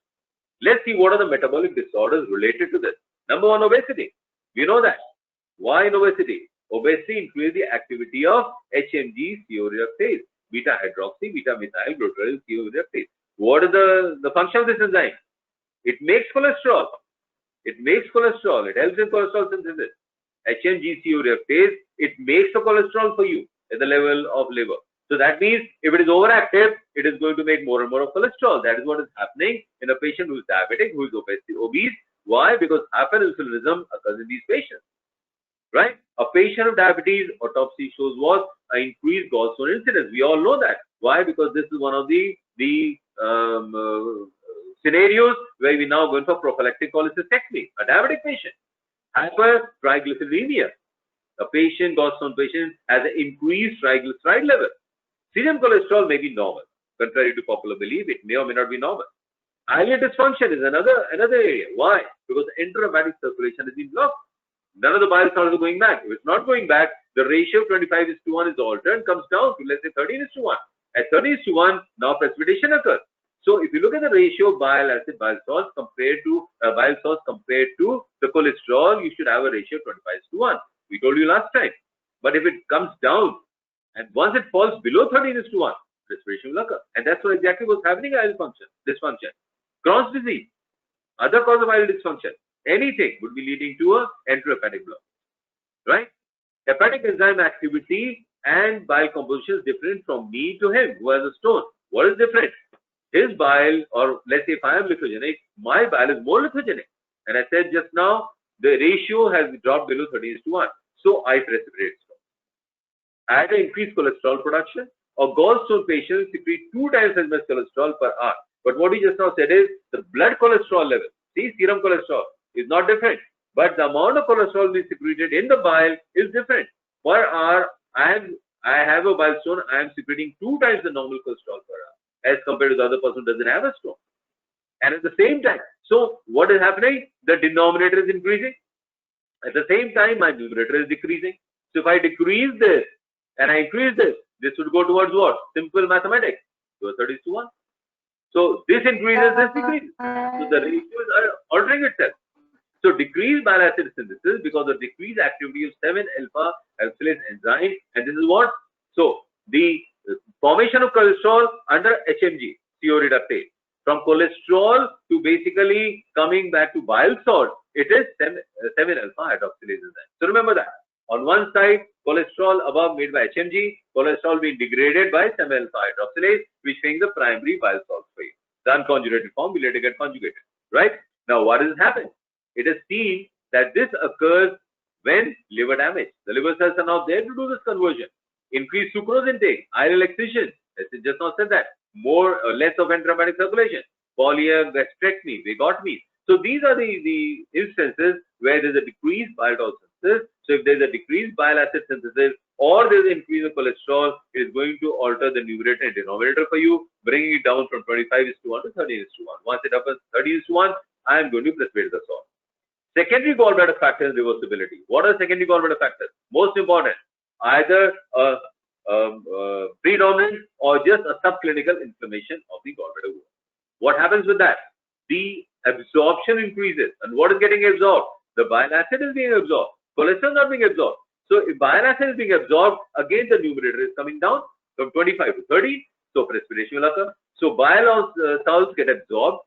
Let's see what are the metabolic disorders related to this. Number one, obesity. We know that. Why in obesity? Obesity increases the activity of HMG CoA reductase, beta hydroxy, beta methyl glutaryl CoA reductase. What is the function of this enzyme? It makes cholesterol. It makes cholesterol. It helps in cholesterol synthesis. HMG CoA reductase, it makes the cholesterol for you at the level of liver. So that means if it is overactive, it is going to make more and more of cholesterol. That is what is happening in a patient who is diabetic, who is obese. Why? Because hyperinsulinism occurs in these patients. Right? A patient of diabetes, autopsy shows what? An increased gallstone incidence. We all know that. Why? Because this is one of the scenarios where we now going for prophylactic cholecystectomy. A diabetic patient, hypertriglyceridemia. A patient, gallstone patient, has an increased triglyceride level. Serum cholesterol may be normal. Contrary to popular belief, it may or may not be normal. Ileal dysfunction is another area. Why? Because the intrahepatic circulation has been blocked. None of the bile salts are going back. If it's not going back, the ratio of 25:1 is altered and comes down to, let's say, 13:1. At 13:1, now precipitation occurs. So if you look at the ratio of bile acid, bile salts compared to the cholesterol, you should have a ratio of 25:1. We told you last time. But if it comes down and once it falls below 13:1, precipitation will occur. And that's what exactly what's happening in ileal dysfunction. Crohn's disease, other cause of ileal dysfunction. Anything would be leading to a enterohepatic block, right? Hepatic enzyme activity and bile composition is different from me to him who has a stone. What is different? His bile, or let's say if I am lithogenic, my bile is more lithogenic. And I said just now, the ratio has dropped below 13:1. So I precipitate stone. I had an increased cholesterol production. A gallstone patient secrete 2 times as much cholesterol per hour. But what we just now said is the blood cholesterol level. See, serum cholesterol is not different, but the amount of cholesterol being secreted in the bile is different. Per hour, I have a bile stone, I am secreting 2 times the normal cholesterol per hour as compared to the other person who doesn't have a stone. And at the same time, so what is happening? The denominator is increasing. At the same time, my numerator is decreasing. So if I decrease this and I increase this, this would go towards what? Simple mathematics. So 30:1. So this increases, this decreases. So the ratio is altering itself. So decreased bile acid synthesis because of decreased activity of 7-alpha hydroxylase enzyme. And this is what? So the formation of cholesterol under HMG, CoA reductase. From cholesterol to basically coming back to bile salt, it is 7-alpha hydroxylase enzyme. So remember that. On one side, cholesterol above made by HMG, cholesterol being degraded by 7-alpha hydroxylase, which being the primary bile salt for you. The unconjugated form will later get conjugated. Right? Now, what has happened? It is seen that this occurs when liver damage. The liver cells are now there to do this conversion. Increased sucrose intake, iron excision. As I just now said that. More or less of enterohepatic circulation. Polygastrectomy, vagotomy. So these are the instances where there is a decreased bile synthesis. So if there is a decreased bile acid synthesis or there is an increase of cholesterol, it is going to alter the numerator and denominator for you, bringing it down from 25:1 to 13:1. Once it happens 13:1, I am going to precipitate the salt. Secondary gallbladder factors reversibility. What are secondary gallbladder factors? Most important, either a predominant or just a subclinical inflammation of the gallbladder wall. What happens with that? The absorption increases. And what is getting absorbed? The bile acid is being absorbed. Cholesterol is not being absorbed. So if bile acid is being absorbed, again the numerator is coming down from 25 to 30. So precipitation will occur. So bile salts get absorbed.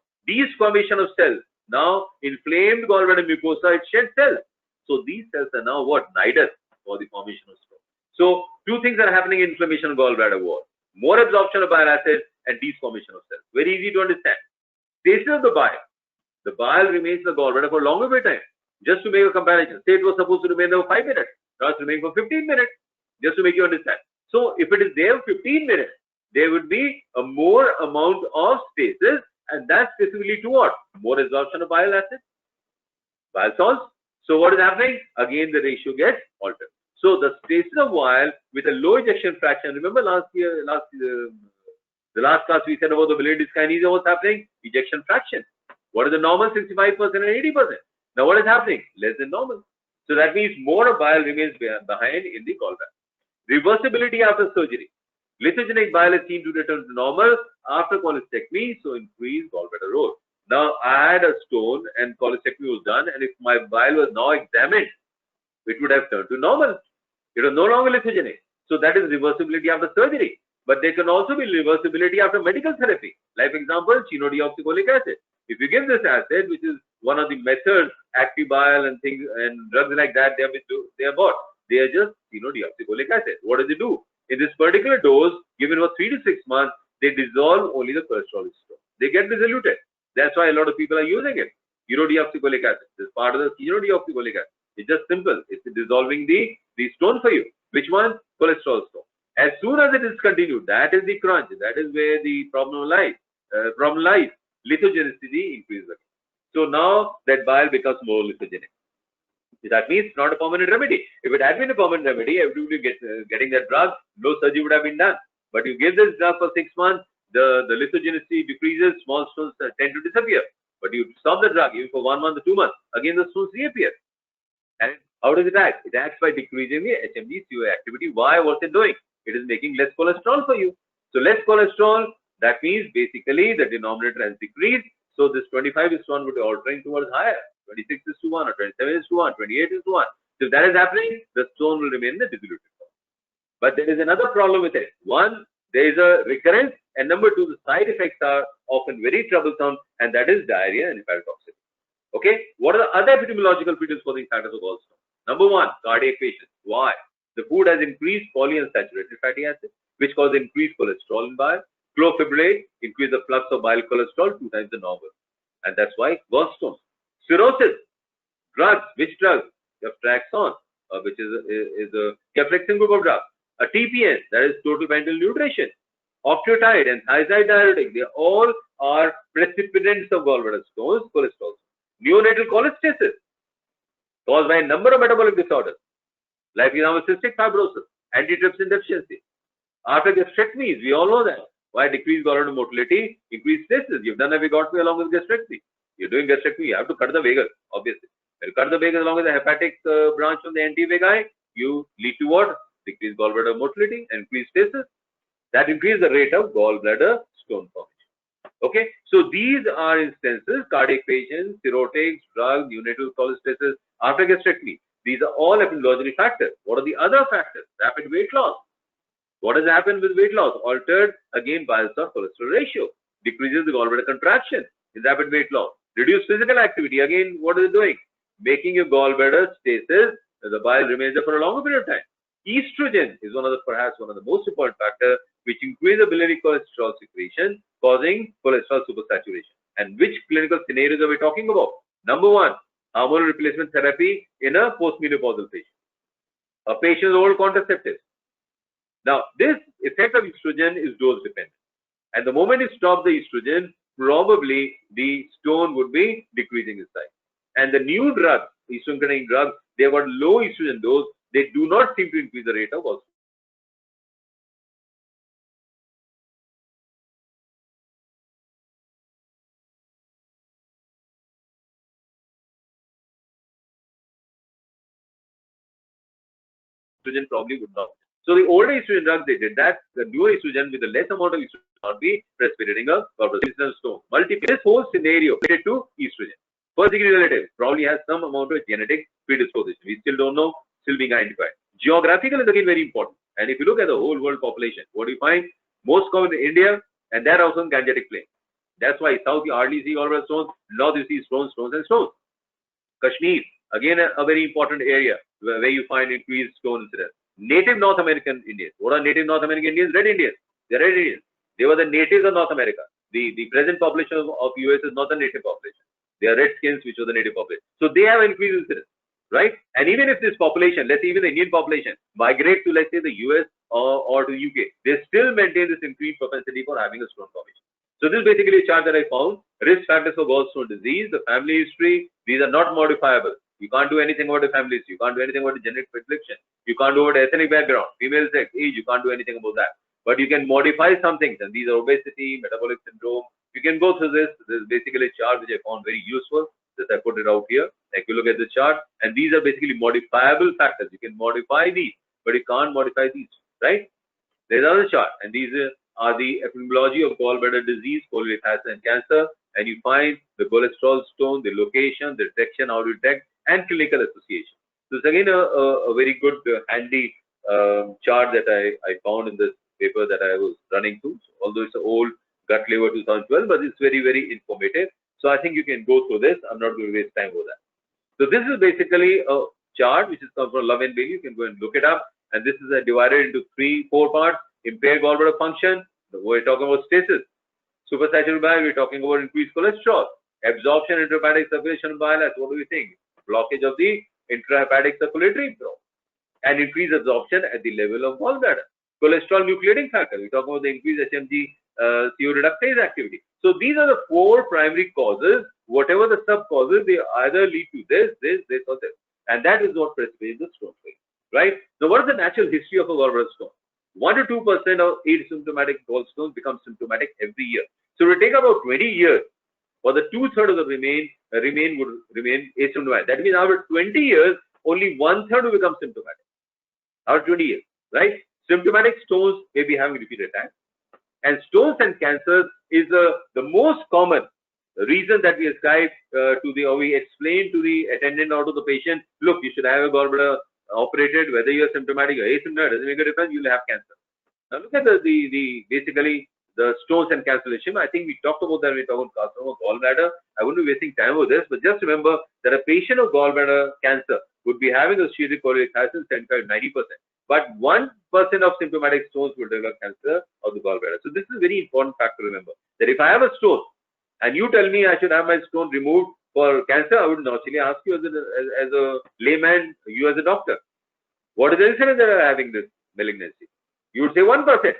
Formation of cells. Now inflamed gallbladder mucosa, it sheds cells. So these cells are now what? Nidus for the formation of stone. So two things are happening in inflammation of gallbladder wall. More absorption of bile acid and deformation of cells. Very easy to understand. Stasis of the bile. The bile remains in the gallbladder for a longer period of time. Just to make a comparison, say it was supposed to remain there for 5 minutes, now it's remaining for 15 minutes, just to make you understand. So if it is there for 15 minutes, there would be a more amount of stasis, and that's specifically to what? More absorption of bile acids, bile salts. So what is happening? Again, the ratio gets altered. So the stasis of bile with a low ejection fraction. Remember the last class we said about the biliary dyskinesia, what's happening? Ejection fraction. What is the normal? 65% and 80%. Now what is happening? Less than normal. So that means more of bile remains behind in the gallbladder. Reversibility after surgery. Lithogenic bile is seen to return to normal after cholecystectomy, so increase gallbladder role. Now I had a stone and cholecystectomy was done, and if my bile was now examined, it would have turned to normal. It was no longer lithogenic. So that is reversibility after surgery. But there can also be reversibility after medical therapy. Like example, chenodeoxycholic acid. If you give this acid, which is one of the methods, active bile and things and drugs like that, they are bought. They are just chenodeoxycholic acid. What does it do? In this particular dose, given for 3 to 6 months, they dissolve only the cholesterol stone. They get dissoluted. That's why a lot of people are using it. Chenodeoxycholic acid. This is part of the chenodeoxycholic acid. It's just simple. It's dissolving the stone for you. Which one? Cholesterol stone. As soon as it is continued, that is the crunch. That is where the problem lies. Lithogenicity increases again. So now that bile becomes more lithogenic. That means it's not a permanent remedy. If it had been a permanent remedy, everybody getting that drug, no surgery would have been done. But you give this drug for 6 months, the lithogenicity decreases, small stones tend to disappear. But you stop the drug even for 1 month or 2 months, again the stones reappear. And how does it act? It acts by decreasing the HMG-CoA activity. Why? What's it doing? It is making less cholesterol for you. So less cholesterol, that means basically the denominator has decreased. So this 25:1 would be altering towards higher. 26:1 or 27:1, 28:1. So if that is happening, the stone will remain in the dissoluted form. But there is another problem with it. One, there is a recurrence, and number two, the side effects are often very troublesome, and that is diarrhea and hepatotoxicity. Okay, what are the other epidemiological predisposing factors of gallstone? Number one, cardiac patients. Why? The food has increased polyunsaturated fatty acids, which cause increased cholesterol in bile. Clofibrate increase the flux of bile cholesterol 2 times the normal, and that's why gallstones. Cirrhosis, drugs. Which drugs? Ceftriaxone, which is a cefrexin group of drugs. A TPN, that is total parenteral nutrition. Octreotide and thiazide diuretic, they all are precipitants of gallbladder stones, cholesterol. Neonatal cholestasis, caused by a number of metabolic disorders, like cystic fibrosis, antitrypsin deficiency. After gastrectomies, we all know that. Why? Decreased gallbladder motility, increased stasis. You've done episiotomy along with gastrectomy. You're doing gastrectomy, you have to cut the vagus, obviously. When you cut the vagus along with the hepatic branch from the anti-vagi, you lead to what? Decreased gallbladder motility, increased stasis. That increases the rate of gallbladder stone formation. Okay, so these are instances: cardiac patients, cirrhotics, drugs, neonatal cholestasis, after gastrectomy. These are all epidemiological factors. What are the other factors? Rapid weight loss. What has happened with weight loss? Altered, again, bile salt cholesterol ratio. Decreases the gallbladder contraction in rapid weight loss. Reduced physical activity. Again, what is it doing? Making your gallbladder stasis. The bile remains there for a longer period of time. Estrogen is perhaps one of the most important factors, which increases the biliary cholesterol secretion, causing cholesterol supersaturation. And which clinical scenarios are we talking about? Number one, hormonal replacement therapy in a postmenopausal patient. A patient old contraceptives. Now, this effect of estrogen is dose dependent. And the moment you stop the estrogen, probably the stone would be decreasing in size. And the new drugs, estrogen-containing drugs, they have got low estrogen dose. They do not seem to increase the rate of gallstone. Estrogen probably would not. So the older estrogen drugs, they did that. The newer estrogen with the less amount of estrogen will not be precipitating a gallbladder stone. This whole scenario related to estrogen. First degree relative probably has some amount of genetic predisposition. We still don't know, still being identified. Geographical is again very important. And if you look at the whole world population, what do you find? Most common in India, and that also in Gangetic Plain. That's why south you hardly see gallbladder stones, north you see stones, and stones. Kashmir, again a very important area where you find increased stone incidence. Native North American Indians. What are native North American Indians? Red Indians. They're red Indians. They were the natives of North America. The present population of US is not the native population. They are redskins, which was the native population. So they have increased incidence, right? And even if this population, let's say even the Indian population, migrate to, let's say, the US or to UK, they still maintain this increased propensity for having a stone formation. So this is basically a chart that I found. Risk factors for gallstone disease, the family history, these are not modifiable. You can't do anything about the family history. You can't do anything about the genetic predilection. You can't do about the ethnic background, female sex, age. You can't do anything about that. But you can modify some things, and these are obesity, metabolic syndrome. You can go through this. This is basically a chart which I found very useful. Just I put it out here. Like you look at the chart, and these are basically modifiable factors. You can modify these, but you can't modify these, right? There's another chart, and these are the epidemiology of gallbladder disease, cholecystitis, and cancer. And you find the cholesterol stone, the location, the detection, how to detect, and clinical association. So it's again a very good, handy chart that I found in this paper that I was running through. So although it's an old gut liver 2012, but it's very, very informative. So I think you can go through this. I'm not going to waste time with that. So this is basically a chart which is come from Love and Bailey. You can go and look it up. And this is divided into 4 parts. Impaired gallbladder function. We're talking about stasis. Supersaturated bile, we're talking about increased cholesterol. Absorption, intrahepatic circulation of bile. What do we think? Blockage of the intrahepatic circulatory flow. And increased absorption at the level of gallbladder. Cholesterol nucleating factor. We're talking about the increased HMG CO reductase activity. So these are the 4 primary causes. Whatever the sub causes, they either lead to this, or this. And that is what precipitates the stone phase. Right? So what is the natural history of a gallbladder stone? 1 to 2% of asymptomatic gallstones become symptomatic every year. So it will take about 20 years for the 2/3 of the remain would remain asymptomatic. That means after 20 years, only 1/3 will become symptomatic. After 20 years, right? Symptomatic stones may be having repeated attacks. And stones and cancers is the most common reason that we ascribe or we explain to the attendant or to the patient, look, you should have a gallbladder operated, whether you are symptomatic or asymptomatic, doesn't make a difference, you'll have cancer. Now look at basically the stones and cancellation. I think we talked about that when we talked about carcinoma, gallbladder. I wouldn't be wasting time with this, but just remember that a patient of gallbladder cancer would be having associated cholecystitis 75-90%. But 1% of symptomatic stones will develop cancer of the gallbladder. So this is a very important fact to remember, that if I have a stone and you tell me I should have my stone removed for cancer, I would naturally ask you as a layman, you as a doctor, what is the incidence that are having this malignancy? You would say 1%.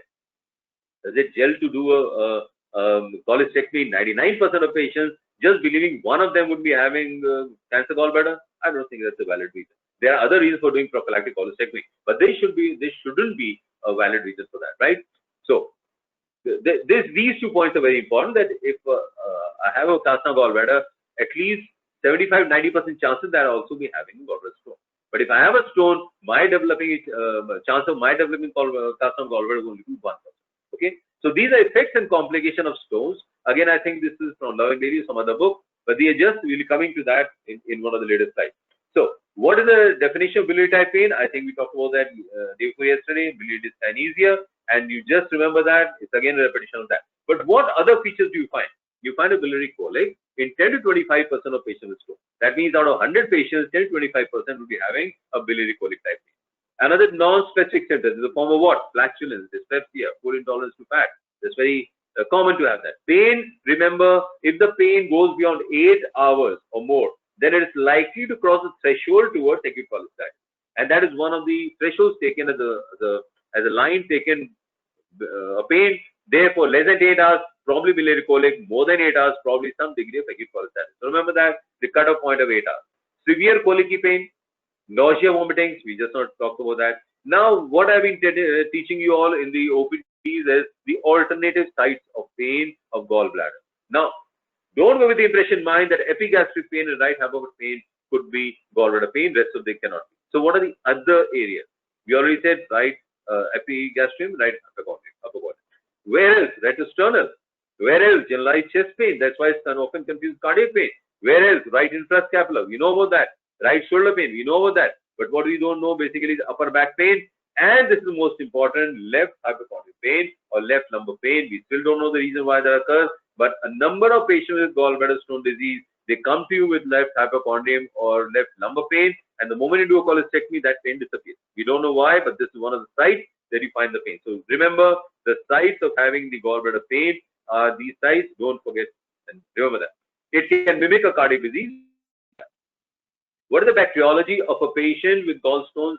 Does it gel to do a cholecystectomy? 99% of patients, just believing one of them would be having cancer gallbladder, I don't think that's a valid reason. There are other reasons for doing prophylactic cholecystectomy, but they shouldn't be a valid reason for that, right? So these 2 points are very important. That if I have a carcinoma gallbladder, at least 75-90% chances that I also be having a gallbladder stone. But if I have a stone, my chance of my developing carcinoma gallbladder is only 1%. Okay, so these are effects and complication of stones. Again, I think this is from Love and Bailey, some other book, but we are just really coming to that in one of the latest slides. So, what is the definition of biliary type pain? I think we talked about that day before yesterday. Biliary dyskinesia, and you just remember that. It's again a repetition of that. But what other features do you find? You find a biliary colic in 10 to 25% of patients with stone. That means out of 100 patients, 10 to 25% will be having a biliary colic type pain. Another non-specific symptom is a form of what? Flatulence, dyspepsia, food intolerance to fat. It's very common to have that. Pain, remember, if the pain goes beyond 8 hours or more, then it is likely to cross the threshold towards acute cholecystitis. And that is one of the thresholds taken as a line taken, a pain. Therefore, less than 8 hours, probably biliary colic, more than 8 hours, probably some degree of acute cholecystitis. So remember that, the cutoff point of 8 hours. Severe colicky pain, nausea, vomiting, we just not talked about that. Now, what I've been teaching you all in the OPDs is the alternative sites of pain of gallbladder. Now, don't go with the impression in mind that epigastric pain and right upper pain could be gallbladder pain, rest of they cannot be. So, what are the other areas? We already said right epigastrium, right upper quadrant. Where else? Retrosternal. Where else? Generalized chest pain. That's why it's often confused cardiac pain. Where else? Right infrascapular. We know about that. Right shoulder pain. We know about that. But what we don't know basically is upper back pain. And this is the most important, left hypochondrial pain or left lumbar pain. We still don't know the reason why that occurs. But a number of patients with gallbladder stone disease, they come to you with left hypochondrium or left lumbar pain. And the moment you do a cholecystectomy, that pain disappears. We don't know why, but this is one of the sites that you find the pain. So remember, the sites of having the gallbladder pain are these sites. Don't forget and remember that. It's can mimic a cardiac disease. What is the bacteriology of a patient with gallstones,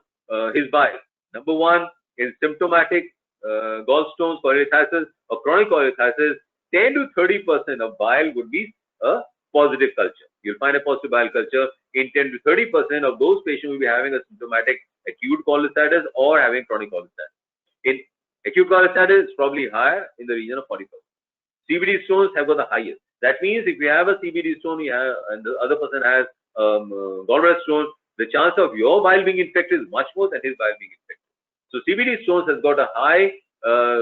his bile? Number one, in symptomatic gallstones, cholecystitis, or chronic cholecystitis, 10 to 30% of bile would be a positive culture. You'll find a positive bile culture in 10 to 30% of those patients will be having a symptomatic acute cholecystitis or having chronic cholecystitis. In acute cholecystitis, it's probably higher in the region of 40%. CBD stones have got the highest. That means if you have a CBD stone and the other person has gallbladder stone, the chance of your bile being infected is much more than his bile being infected. So CBD stones has got a high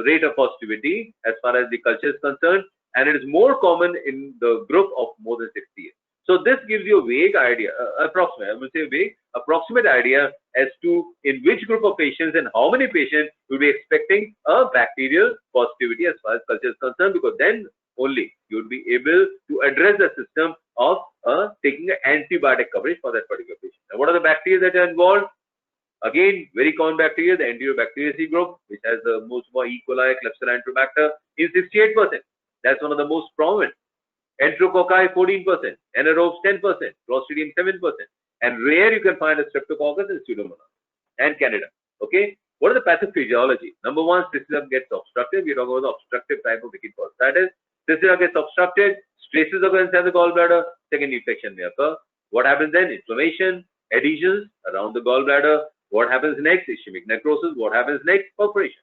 rate of positivity as far as the culture is concerned, and it is more common in the group of more than 60 years. So this gives you a vague idea, approximate idea as to in which group of patients and how many patients will be expecting a bacterial positivity as far as culture is concerned, because then only you would be able to address the system of taking an antibiotic coverage for that particular patient. Now, what are the bacteria that are involved? Again, very common bacteria, the Enterobacteriaceae group, which has the most E. coli, Klebsiella, Enterobacter, is 68%. That's one of the most prominent. Enterococci 14%, anaerobes 10%, Clostridium 7%, and rare you can find a Streptococcus and Pseudomonas and Candida. Okay, what is the pathophysiology? Number one, cystula gets obstructed. We talk about the obstructive type of acute cholecystitis. Cystula gets obstructed, stresses occur inside the gallbladder, second infection may occur. What happens then? Inflammation, adhesions around the gallbladder. What happens next? Ischemic necrosis. What happens next? Perforation.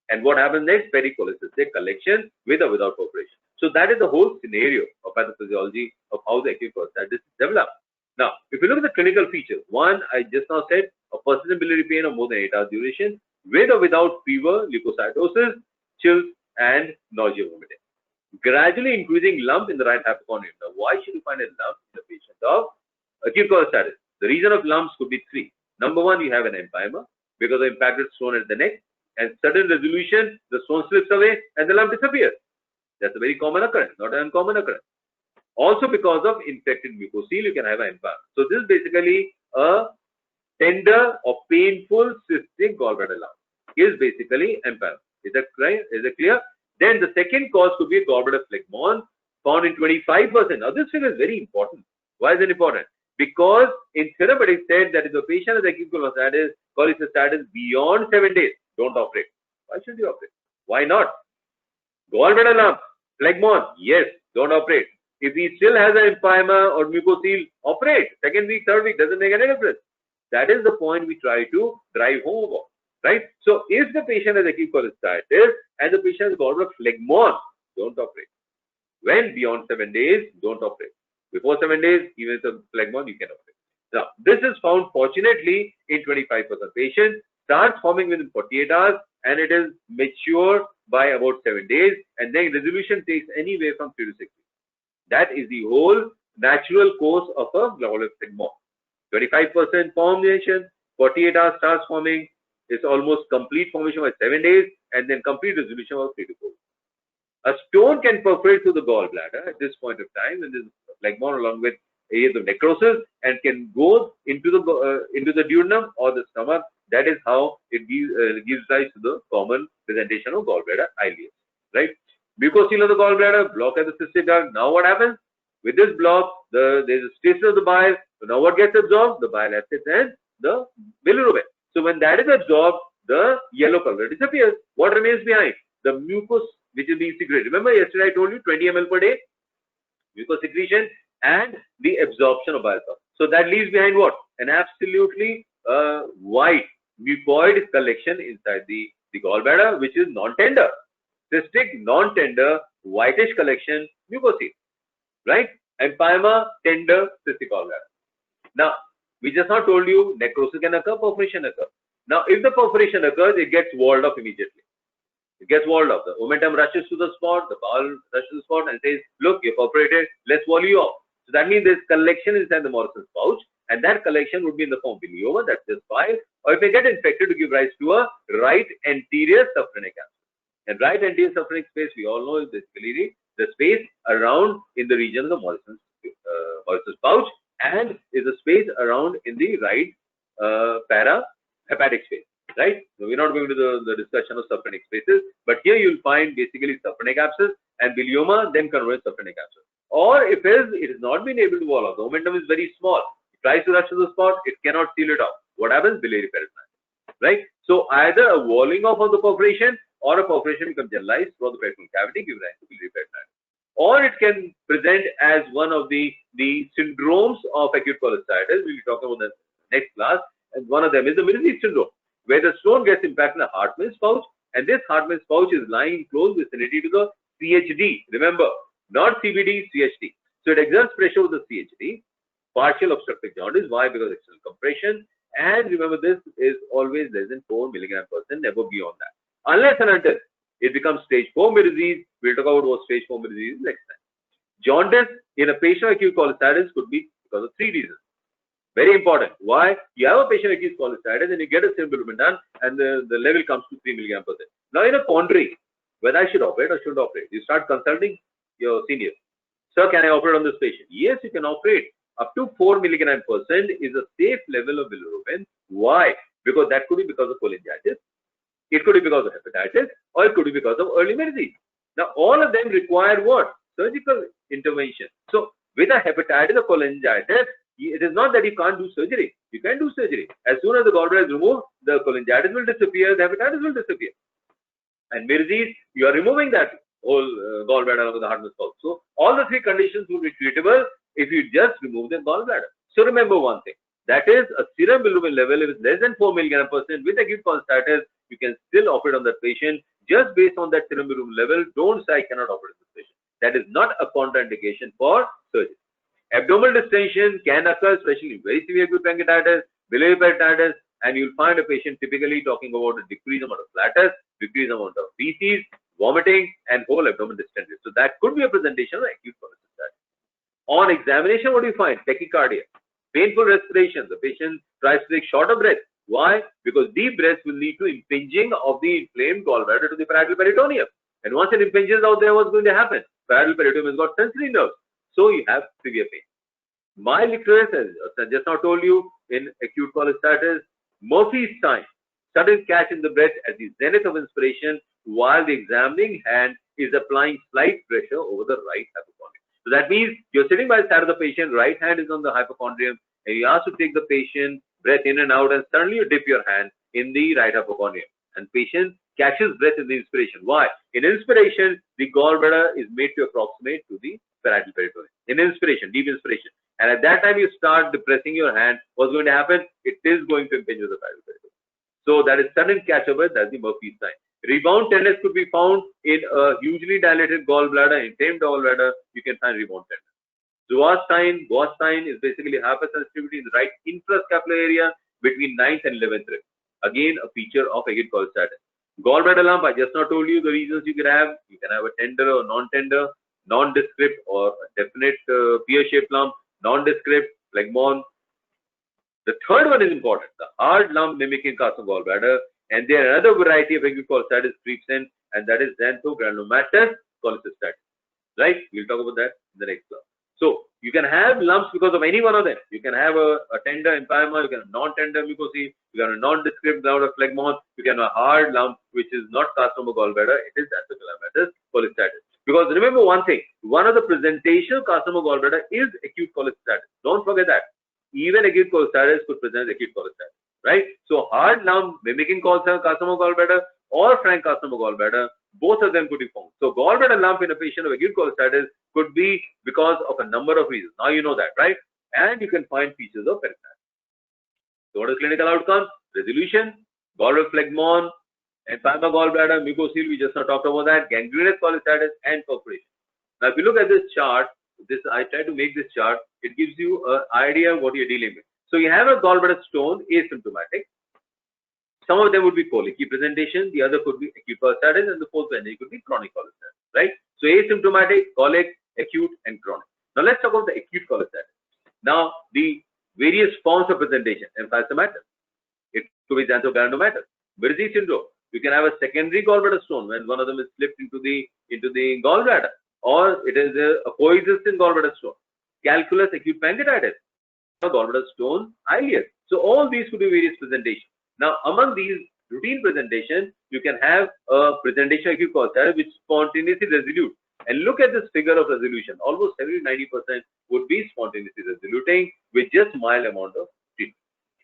And what happens next? Pericholecystic collection with or without perforation. So that is the whole scenario of pathophysiology of how the acute cholecystitis develops. Now, if you look at the clinical features, one, I just now said, a persistent biliary pain of more than 8 hours duration, with or without fever, leukocytosis, chills, and nausea, vomiting. Gradually increasing lump in the right hypochondrium. Now, why should you find a lump in the patient of acute cholecystitis? The reason of lumps could be three. Number one, you have an empyema because of impacted stone at the neck, and sudden resolution, the stone slips away and the lump disappears. That's a very common occurrence, not an uncommon occurrence. Also, because of infected mucocele, you can have an empyema. So this is basically a tender or painful cystic gallbladder lump. Is basically empyema. Is that clear? Then the second cause could be a gallbladder phlegmon, found in 25%. Now this figure is very important. Why is it important? Because in therapeutic said that if the patient has acute cholecystitis beyond 7 days, don't operate. Why should you operate? Why not? Gallbladder lump, phlegmon, yes, don't operate. If he still has an empyema or mucocele, operate. Second week, third week, doesn't make any difference. That is the point we try to drive home about, right? So if the patient has acute cholecystitis and the patient has gallbladder phlegmon, don't operate. When beyond 7 days, don't operate. Before 7 days, even if it's a phlegmon, you can operate. Now, this is found fortunately in 25% patients, starts forming within 48 hours, and it is mature by about 7 days, and then resolution takes anywhere from 3 to 6 weeks. That is the whole natural course of a gallbladder phlegmon. 25% formation, 48 hours starts forming, it's almost complete formation by 7 days, and then complete resolution of 3 to 4 weeks. A stone can perforate through the gallbladder at this point of time, and this phlegmon along with areas of necrosis, and can go into the duodenum or the stomach. That is how it gives rise to the common presentation of gallbladder ileus, right? Mucocele of the gallbladder, block at the cystic duct. Now what happens? With this block, there is a stasis of the bile. So now what gets absorbed? The bile acids and the bilirubin. So when that is absorbed, the yellow color disappears. What remains behind? The mucus, which is being secreted. Remember yesterday I told you 20 ml per day, mucus secretion and the absorption of bile salts. So that leaves behind what? An absolutely white mucoid collection inside the gallbladder, which is non-tender. Cystic, non-tender, whitish collection, mucocele, right? Empyema, tender, cystic gallbladder. Now, we just now told you necrosis can occur, perforation occur. Now, if the perforation occurs, it gets walled off immediately. It gets walled off. The omentum rushes to the spot, the bowel rushes to the spot and says, look, you're perforated, let's wall you off. So that means there's collection inside the Morrison's pouch, and that collection would be in the form of bilioma, that's just bile, or it may get infected to give rise to a right anterior subphrenic abscess. And right anterior subphrenic space, we all know, is basically the space around in the region of the Morrison's pouch, and is the space around in the right parahepatic space, right? So we're not going to the discussion of subphrenic spaces, but here you'll find basically subphrenic abscess and bilioma, then convergent subphrenic abscess. or if it has not been able to wall off, the momentum is very small, it tries to rush to the spot, it cannot seal it off. What happens? Biliary peritonitis, right? So either a walling off of the perforation or a perforation becomes generalized throughout the peritoneal cavity, give rise to biliary peritonitis. Or it can present as one of the syndromes of acute cholecystitis. We'll be talking about the next class, and one of them is the Biliary syndrome, where the stone gets impacted in the Hartmann's pouch, and this Hartmann's pouch is lying in close vicinity to the CHD. Remember, not CBD, CHD. So it exerts pressure over the CHD, partial obstructive jaundice. Why? Because external compression. And remember, this is always less than 4 mg/%, never beyond that. Unless and until it becomes stage 4 disease, we'll talk about what stage 4 disease is next time. Jaundice in a patient with acute cholecystitis could be because of 3 reasons. Very important. Why? You have a patient with acute cholecystitis and you get a serum bilirubin done and the level comes to 3 mg/%. Now in a quandary, whether I should operate or shouldn't operate, you start consulting your senior. Sir, can I operate on this patient? Yes, you can operate. Up to 4 mg/% is a safe level of bilirubin. Why? Because that could be because of cholangitis, it could be because of hepatitis, or it could be because of early disease. Now, all of them require what? Surgical intervention. So, with a hepatitis or cholangitis, it is not that you can't do surgery. You can do surgery. As soon as the gallbladder is removed, the cholangitis will disappear, the hepatitis will disappear. And disease, you are removing that whole gallbladder along with the Hartmann's pouch. So, all the 3 conditions will be treatable if you just remove the gallbladder. So, remember one thing. That is, a serum bilirubin level, if it's less than 4 mg/% with acute cholecystitis, you can still operate on that patient just based on that serum bilirubin level. Don't say I cannot operate on this patient. That is not a contraindication for surgery. Abdominal distension can occur, especially in very severe acute pancreatitis, biliary peritonitis, and you'll find a patient typically talking about a decreased amount of flatus, decreased amount of feces, vomiting, and whole abdomen distended. So that could be a presentation of acute cholecystitis. On examination, what do you find? Tachycardia, painful respiration. The patient tries to take shorter breath. Why? Because deep breaths will lead to impinging of the inflamed gallbladder to the parietal peritoneum. And once it impinges out there, what's going to happen? Parietal peritoneum has got sensory nerves. So you have severe pain. Mild icterus, as I just now told you, in acute cholecystitis, Murphy's sign, sudden catch in the breath at the zenith of inspiration while the examining hand is applying slight pressure over the right hypochondrium. So that means you're sitting by the side of the patient, right hand is on the hypochondrium, and you ask to take the patient breath in and out, and suddenly you dip your hand in the right hypochondrium, and patient catches breath in the inspiration. Why? In inspiration, the gallbladder is made to approximate to the parietal peritoneum. In inspiration, deep inspiration. And at that time, you start depressing your hand. What's going to happen? It is going to impinge with the parietal peritoneum. So that is sudden catch of breath. That's the Murphy's sign. Rebound tenderness could be found in a hugely dilated gallbladder, inflamed gallbladder. You can find rebound tenderness. Gauss sign is basically hypersensitivity in the right infrascapular area between 9th and 11th rib. Again, a feature of acute cholecystitis. Gallbladder lump, I just now told you the reasons you can have. You can have a tender or non-tender, nondescript or a definite pear-shaped lump, nondescript, phlegmon. The third one is important, the hard lump mimicking carcinoma gallbladder, and there another variety of acute cholecystitis creeps in, and that is xanthogranulomatous cholecystitis. Right? We'll talk about that in the next class. So you can have lumps because of any one of them. You can have a tender empyema, you can have non-tender mucosis, you can have a nondescript cloud of phlegmon, you can have a hard lump which is not carcinoma gallbladder, it is xanthogranulomatous cholecystitis. Because remember one thing, one of the presentation of carcinoma gallbladder is acute cholecystitis. Don't forget that. Even acute cholecystitis could present acute cholecystitis, right? So hard lump mimicking carcinoma gallbladder or frank carcinoma gallbladder, both of them could be found. So gallbladder lump in a patient of acute cholecystitis could be because of a number of reasons. Now you know that, right? And you can find features of peritonitis. So what are clinical outcomes? Resolution, gallbladder phlegmon, empyema gallbladder, mucocele, we just now talked about that, gangrenous cholecystitis, and perforation. Now if you look at this chart, I try to make this chart, it gives you an idea of what you're dealing with. So you have a gallbladder stone, asymptomatic. Some of them would be colicky presentation, the other could be acute cholecystitis, and the fourth one could be chronic cholecystitis, right? So asymptomatic, colic, acute, and chronic. Now let's talk about the acute cholecystitis. Now the various forms of presentation, emphysematous, it could be xanthogranulomatous, Biliary syndrome. You can have a secondary gallbladder stone when one of them is slipped into the gallbladder, or it is a coexistent gallbladder stone. Calculus, acute pancreatitis, gallbladder stone, ileus. So all these could be various presentations. Now, among these routine presentations, you can have a presentation of acute cholecystitis which spontaneously resolute. And look at this figure of resolution. Almost 70-90% would be spontaneously resoluting with just mild amount of treatment.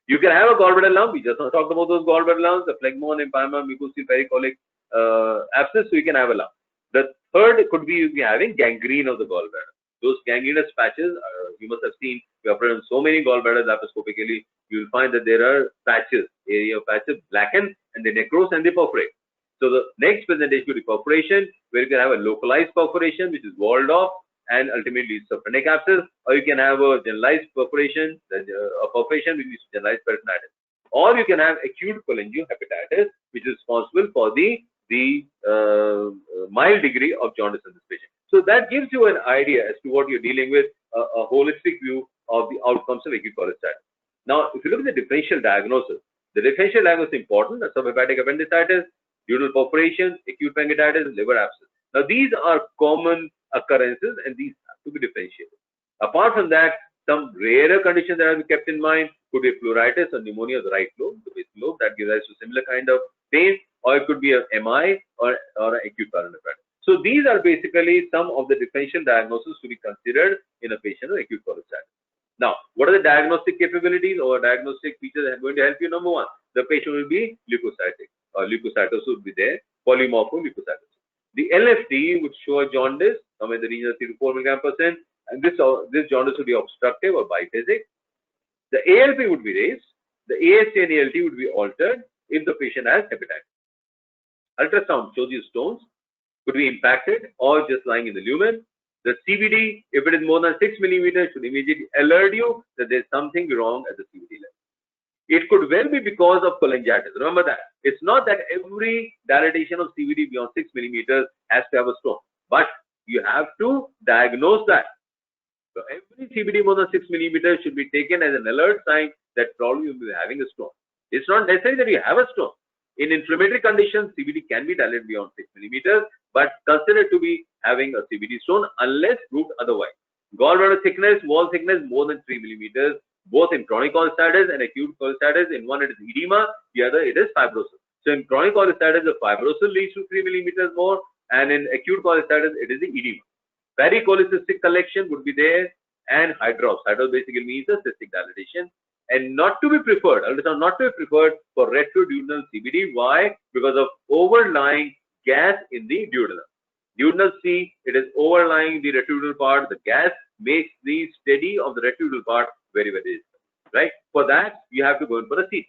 You can have a gallbladder lump. We just talked about those gallbladder lumps, the phlegmon, empyema, mucosal, pericolic abscess. So you can have a lump. The third could be you having gangrene of the gallbladder. Those gangrenous patches, you must have seen, we operate on so many gallbladders laparoscopically, you will find that there are patches, area of patches blacken and they necrose and they perforate. So the next presentation could be perforation, where you can have a localized perforation which is walled off and ultimately leads to phrenic abscess, or you can have a generalized perforation, a perforation which is generalized peritonitis, or you can have acute cholangiohepatitis, which is responsible for the mild degree of jaundice in this patient. So that gives you an idea as to what you're dealing with, a holistic view of the outcomes of acute cholecystitis. Now, if you look at the differential diagnosis, the differential diagnosis is important: subhepatic appendicitis, duodenal perforation, acute pancreatitis, liver abscess. Now, these are common occurrences and these have to be differentiated. Apart from that, some rarer conditions that have to be kept in mind could be pleuritis or pneumonia of the right lobe, the basic lobe, that gives rise to similar kind of pain, or it could be a MI or an acute pulmonary. So these are basically some of the differential diagnoses to be considered in a patient with acute cholecystitis. Now, what are the diagnostic capabilities or diagnostic features that are going to help you? Number one, the patient will be leukocytic, or leukocytosis would be there, polymorpho leukocytosis. The LFT would show a jaundice, somewhere in the region of 3 to 4 mg/%, and this jaundice would be obstructive or biphasic. The ALP would be raised. The AST and ALT would be altered if the patient has hepatitis. Ultrasound shows you stones, could be impacted or just lying in the lumen. The CVD, if it is more than 6 millimeters, should immediately alert you that there is something wrong at the CVD level. It could well be because of cholangitis. Remember that. It's not that every dilatation of CVD beyond 6 millimeters has to have a stone, but you have to diagnose that. So every CVD more than 6 millimeters should be taken as an alert sign that probably you will be having a stone. It's not necessary that you have a stone. In inflammatory conditions, CVD can be dilated beyond 6 millimeters, but considered to be having a CVD stone unless proved otherwise. Gallbladder thickness, wall thickness more than 3 millimeters, both in chronic cholecystitis and acute cholecystitis. In one it is edema, the other it is fibrosis. So in chronic cholecystitis, the fibrosis leads to 3 millimeters more, and in acute cholecystitis, it is the edema. Pericholecystic collection would be there, and hydrops. Hydrops basically means a cystic dilatation, and not to be preferred, ultrasound not to be preferred for retroduodenal CVD. Why? Because of overlying gas in the duodenum. Duodenal C, it is overlying the retroduodenal part. The gas makes the steady of the retroduodenal part very, very difficult, right? For that, you have to go in for a CT.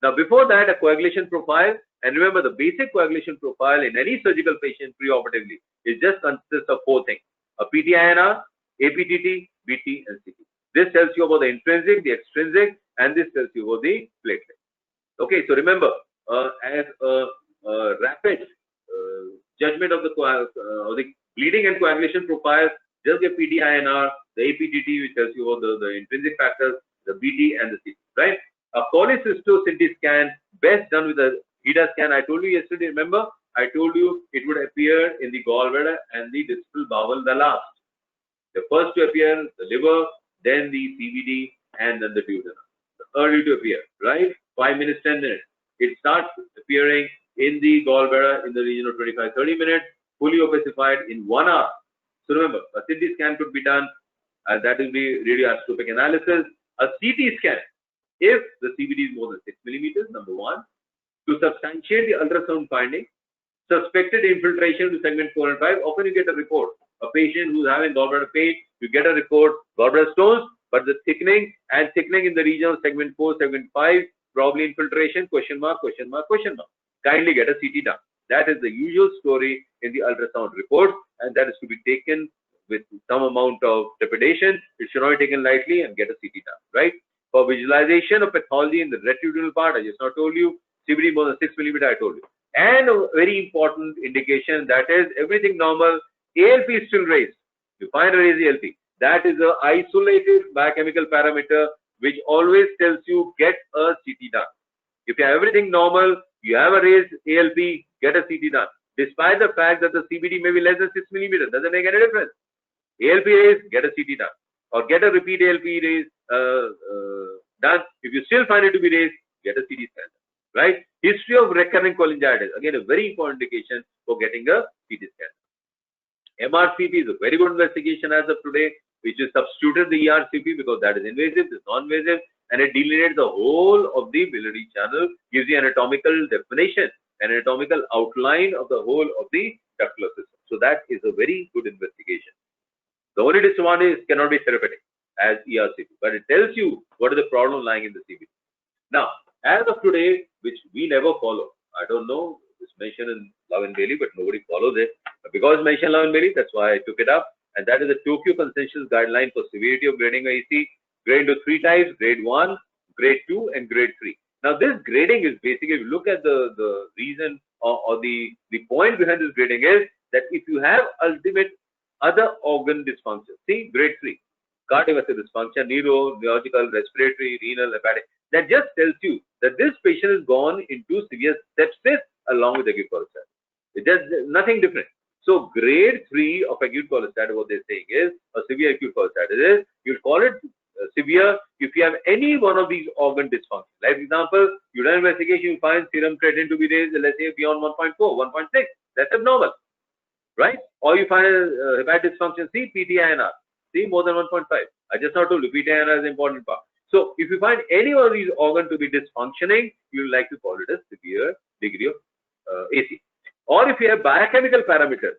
Now, before that, a coagulation profile, and remember the basic coagulation profile in any surgical patient preoperatively, it just consists of 4 things: a PT-INR, APTT, BT, and CT. This tells you about the intrinsic, the extrinsic, and this tells you about the platelet. Okay, so remember, as a rapid judgment of the bleeding and coagulation profile, just get PT-INR, the APTT, which tells you about the intrinsic factors, the BT, and the CT, right? A cholecystoscopy scan, best done with a HIDA scan. I told you yesterday, remember? I told you it would appear in the gallbladder and the distal bowel the last. The first to appear, the liver, then the CVD, and then the duodenum. The early to appear, right? 5 minutes, 10 minutes. It starts appearing in the gallbladder in the region of 25-30 minutes, fully opacified in 1 hour. So remember, a CT scan could be done, and that will be radioisotopic analysis. A CT scan, if the CVD is more than 6 millimeters, number 1, to substantiate the ultrasound finding. Suspected infiltration to segment 4 and 5, often you get a report. A patient who's having gallbladder pain, you get a report, gallbladder stones, but the thickening in the region of segment 4, segment 5, probably infiltration, question mark, question mark, question mark. Kindly get a CT done. That is the usual story in the ultrasound report, and that is to be taken with some amount of trepidation. It should not be taken lightly, and get a CT done, right? For visualization of pathology in the retroduodenal part, I just now told you, CVD more than 6 millimeter, I told you. And a very important indication, that is everything normal, ALP is still raised. You find a raised ALP. That is an isolated biochemical parameter which always tells you get a CT done. If you have everything normal, you have a raised ALP, get a CT done. Despite the fact that the CVD may be less than 6 millimeters, doesn't make any difference. ALP raised, get a CT done. Or get a repeat ALP raised done. If you still find it to be raised, get a CT scan. Right? History of recurrent cholangitis, again a very important indication for getting a CT scan. MRCP is a very good investigation as of today, which is substituted the ERCP because that is invasive, this is non-invasive, and it delineates the whole of the biliary channel, gives you anatomical definition, an anatomical outline of the whole of the ductal system. So that is a very good investigation. The only disadvantage cannot be therapeutic as ERCP, but it tells you what is the problem lying in the CBD. Now, as of today, which we never follow, I don't know, it's mentioned in Love and Bailey, but nobody follows it. But because it's mentioned Love and Bailey, that's why I took it up. And that is the Tokyo Consensus Guideline for Severity of Grading AC, grade into 3 types, grade 1, grade 2, and grade 3. Now, this grading is basically, if you look at the reason or the point behind this grading is that if you have ultimate other organ dysfunction, see, grade 3, cardiovascular dysfunction, neurological, respiratory, renal, hepatic, that just tells you that this patient has gone into severe sepsis along with acute cholestasis. It's just nothing different. So grade 3 of acute cholestasis, what they're saying is, or severe acute cholestasis is, you'll call it severe if you have any one of these organ dysfunctions. Like, for example, you do an investigation, you find serum creatinine to be raised, let's say beyond 1.4, 1.6, that's abnormal, right? Or you find a hepatic dysfunction, see PTINR, see more than 1.5. I just not told you, PTINR is an important part. So if you find any one of these organs to be dysfunctioning, you will like to call it a severe degree of AC. Or if you have biochemical parameters,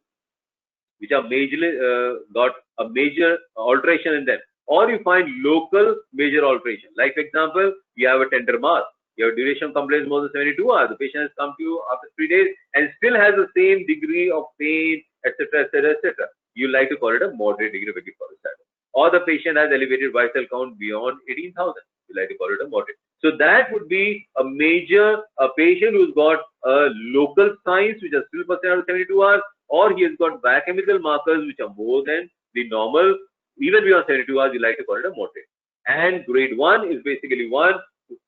which are majorly got a major alteration in them, or you find local major alteration. Like, for example, you have a tender mass, you have duration of complaints more than 72 hours. The patient has come to you after 3 days and still has the same degree of pain, etc., etc., etc. You like to call it a moderate degree of acute cholestasis. Or the patient has elevated white cell count beyond 18,000. You like to call it a moderate. So that would be a major patient who's got local signs which are still persistent after 72 hours, or he has got biochemical markers which are more than the normal, even beyond 72 hours. You like to call it a moderate. And grade 1 is basically one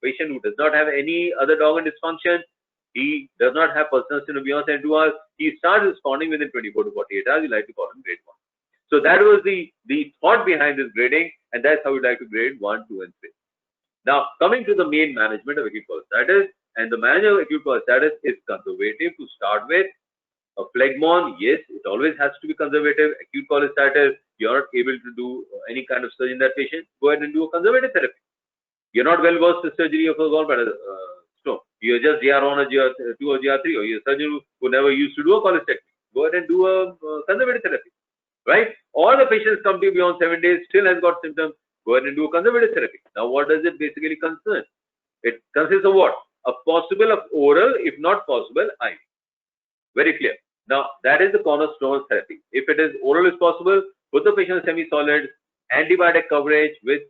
patient who does not have any other organ dysfunction. He does not have persistence beyond 72 hours. He starts responding within 24 to 48 hours. You like to call him grade 1. So that was the thought behind this grading, and that's how we like to grade 1, 2, and 3. Now, coming to the main management of acute cholestasis, and the management of acute cholestasis is conservative to start with. A phlegmon, yes, it always has to be conservative. Acute cholestasis, you're not able to do any kind of surgery in that patient, go ahead and do a conservative therapy. You're not well versed in surgery of a gallbladder stone. You're just GR1 or GR2 or GR3, or you're a surgeon who never used to do a cholecystectomy. Go ahead and do a conservative therapy, right? Or the patients come to you beyond 7 days, still has got symptoms, go ahead and do a conservative therapy. Now, what does it basically concern? It consists of what? A possible of oral, if not possible, IV. Very clear. Now, that is the cornerstone of therapy. If it is oral is possible, put the patient semi-solid, antibiotic coverage with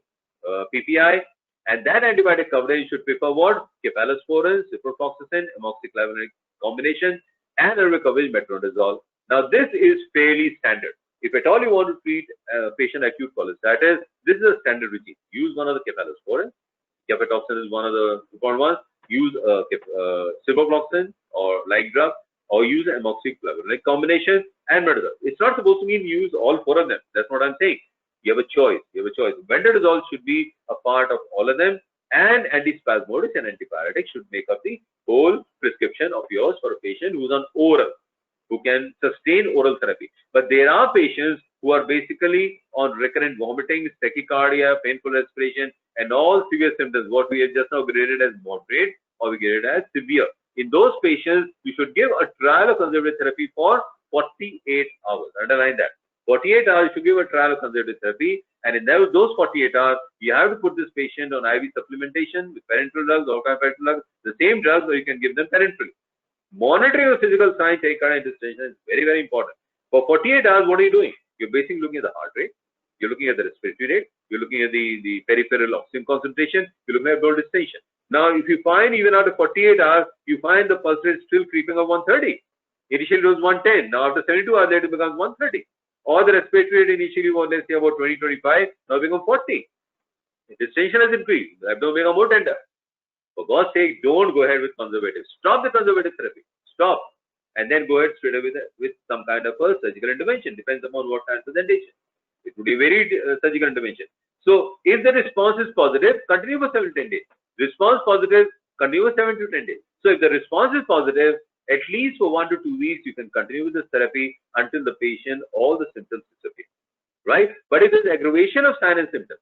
PPI, and that antibiotic coverage should prefer what? Cephalosporin, ciprofloxacin, amoxicillin combination, and a recovery metronidazole. Now, this is fairly standard. If at all you want to treat patient acute cholestasis, this is a standard regime. Use one of the cephalosporin. Cefatoxin is one of the important ones. Use ciprofloxacin or like drug, or use amoxicillin combination and metronidazole. It's not supposed to mean use all 4 of them. That's what I'm saying. You have a choice. You have a choice. Metronidazole should be a part of all of them, and antispasmodics and antibiotics should make up the whole prescription of yours for a patient who's on oral, who can sustain oral therapy. But there are patients who are basically on recurrent vomiting, tachycardia, painful respiration, and all severe symptoms, what we have just now graded as moderate, or we graded as severe. In those patients, you should give a trial of conservative therapy for 48 hours. Underline that. 48 hours, you should give a trial of conservative therapy, and in those 48 hours, you have to put this patient on IV supplementation with parenteral drugs or parenteral drugs, the same drugs, or you can give them parenterally. Monitoring of physical signs, tachycardia and distension is very, very important. For 48 hours, what are you doing? You're basically looking at the heart rate, you're looking at the respiratory rate, you're looking at the peripheral oxygen concentration, you're looking at blood distension. Now, if you find even after 48 hours, you find the pulse rate still creeping up 130. Initially, it was 110. Now, after 72 hours, it becomes 130. Or the respiratory rate initially was, let's say, about 20, 25, now become 40. The distension has increased. The abdomen become more tender. For God's sake, don't go ahead with conservative. Stop the conservative therapy. Stop. And then go ahead straight away with some kind of a surgical intervention. Depends upon what kind of presentation. It would be very surgical intervention. So, if the response is positive, continue for 7 to 10 days. Response positive, continue for 7 to 10 days. So, if the response is positive, At least for 1 to 2 weeks, you can continue with this therapy until the patient, all the symptoms disappear, right? But if there's aggravation of sign and symptoms,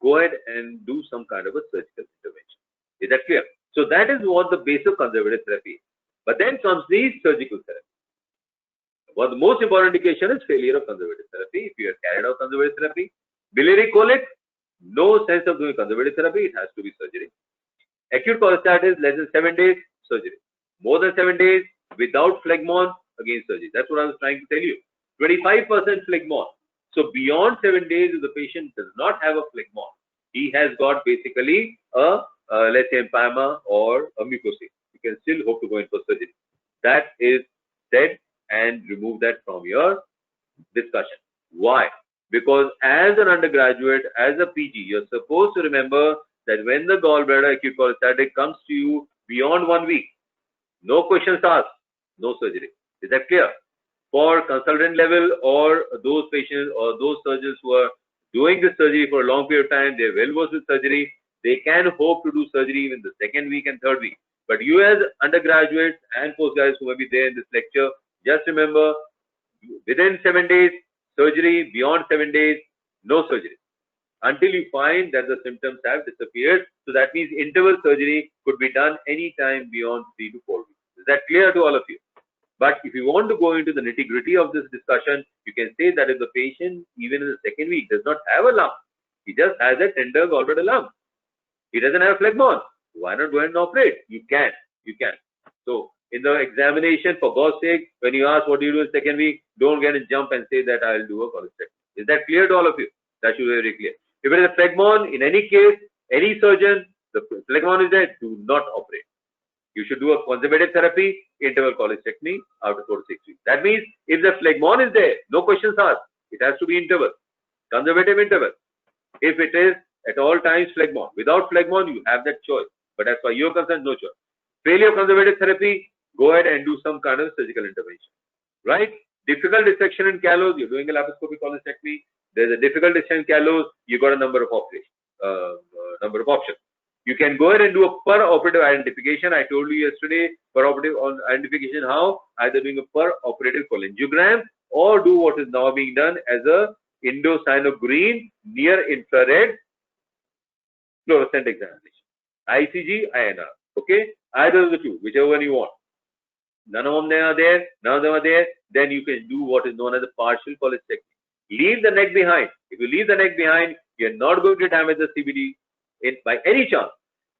go ahead and do some kind of a surgical intervention. Is that clear? So that is what the base of conservative therapy is. But then comes the surgical therapy. Well, the most important indication is failure of conservative therapy. If you have carried out conservative therapy, biliary colic, no sense of doing conservative therapy, it has to be surgery. Acute cholecystitis, less than 7 days, surgery. More than 7 days, without phlegmon, again surgery. That's what I was trying to tell you. 25% phlegmon. So beyond 7 days, if the patient does not have a phlegmon, he has got basically a let's say empyema or a mucosis. You can still hope to go in for surgery. That is said, and remove that from your discussion. Why? Because as an undergraduate, as a PG, you're supposed to remember that when the gallbladder acute cholecystitis comes to you beyond 1 week, no questions asked, no surgery. Is that clear? For consultant level or those patients or those surgeons who are doing the surgery for a long period of time, they're well versed with surgery, they can hope to do surgery even the 2nd week and 3rd week. But you as undergraduates and postgraduates who may be there in this lecture, just remember, within 7 days, surgery, beyond 7 days, no surgery. Until you find that the symptoms have disappeared. So that means interval surgery could be done anytime beyond 3 to 4 weeks. Is that clear to all of you? But if you want to go into the nitty-gritty of this discussion, you can say that if the patient, even in the 2nd week, does not have a lump, he just has a tender gallbladder lump. He doesn't have phlegmon. Why not go ahead and operate? You can. So in the examination, for God's sake, when you ask what do you do in 2nd week, don't get a jump and say that I'll do a cholecystectomy. Is that clear to all of you? That should be very clear. If it is a phlegmon, in any case, any surgeon, the phlegmon is there, do not operate. You should do a conservative therapy, interval cholecystectomy after 4 to 6 weeks. That means if the phlegmon is there, no questions asked. It has to be interval, conservative interval. If it is at all times phlegmon, without phlegmon, you have that choice. But as far as you're concerned, no choice. Failure of conservative therapy, go ahead and do some kind of surgical intervention, right? Difficult dissection in callus, you're doing a laparoscopic cholecystectomy. There's a difficult dissection in callus, you got a number of options. You can go ahead and do a per-operative identification. I told you yesterday, per-operative identification how? Either doing a per-operative cholangiogram or do what is now being done as a indocyanogreen near-infrared fluorescent examination. ICG, INR. Okay? Either of the two, whichever one you want. None of them are there, then you can do what is known as a partial cholecystectomy. Leave the neck behind. If you leave the neck behind, you're not going to damage the CBD by any chance.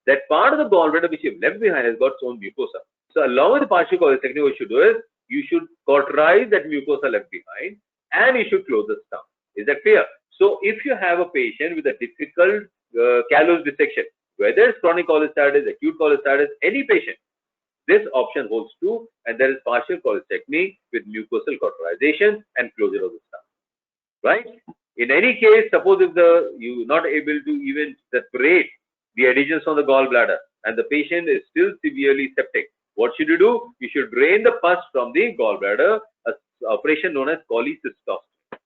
That part of the gallbladder which you've left behind has got its own mucosa. So along with the partial cholecystectomy, what you should do is, you should cauterize that mucosa left behind and you should close the stump. Is that clear? So if you have a patient with a difficult callus dissection, whether it's chronic cholecystitis, acute cholecystitis, any patient, this option holds true, and there is partial cholecystectomy with mucosal cauterization and closure of the stump. Right? In any case, suppose if you're not able to even separate the adhesions from the gallbladder and the patient is still severely septic, what should you do? You should drain the pus from the gallbladder, an operation known as cholecystostomy.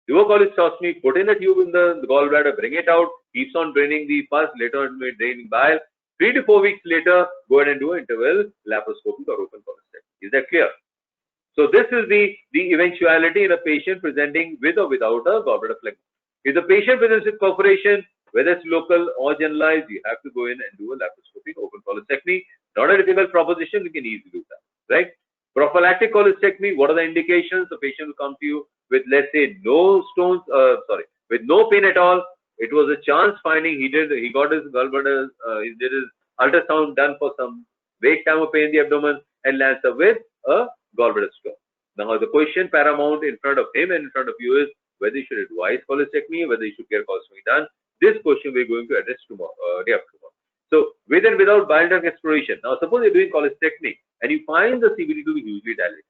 Do a cholecystostomy, put in a tube in the gallbladder, bring it out, keeps on draining the pus, later on draining bile. 3 to 4 weeks later, go ahead and do an interval laparoscopic or open cholecystectomy. Is that clear? So this is the eventuality in a patient presenting with or without a gallbladder phlegm. If the patient presents with perforation, whether it's local or generalized, you have to go in and do a laparoscopic open cholecystectomy. Not a difficult proposition, you can easily do that, right? Prophylactic cholecystectomy, what are the indications? The patient will come to you with, let's say, no stones, with no pain at all. It was a chance finding. He got his gallbladder, he did his ultrasound done for some vague time of pain in the abdomen and lands up with a gallbladder stone. Now the question paramount in front of him and in front of you is whether you should advise cholecystectomy or whether you should get cholecystectomy done. This question we're going to address tomorrow, day after tomorrow. So with and without bile duct exploration. Now suppose you're doing cholecystectomy and you find the CBD to be hugely dilated.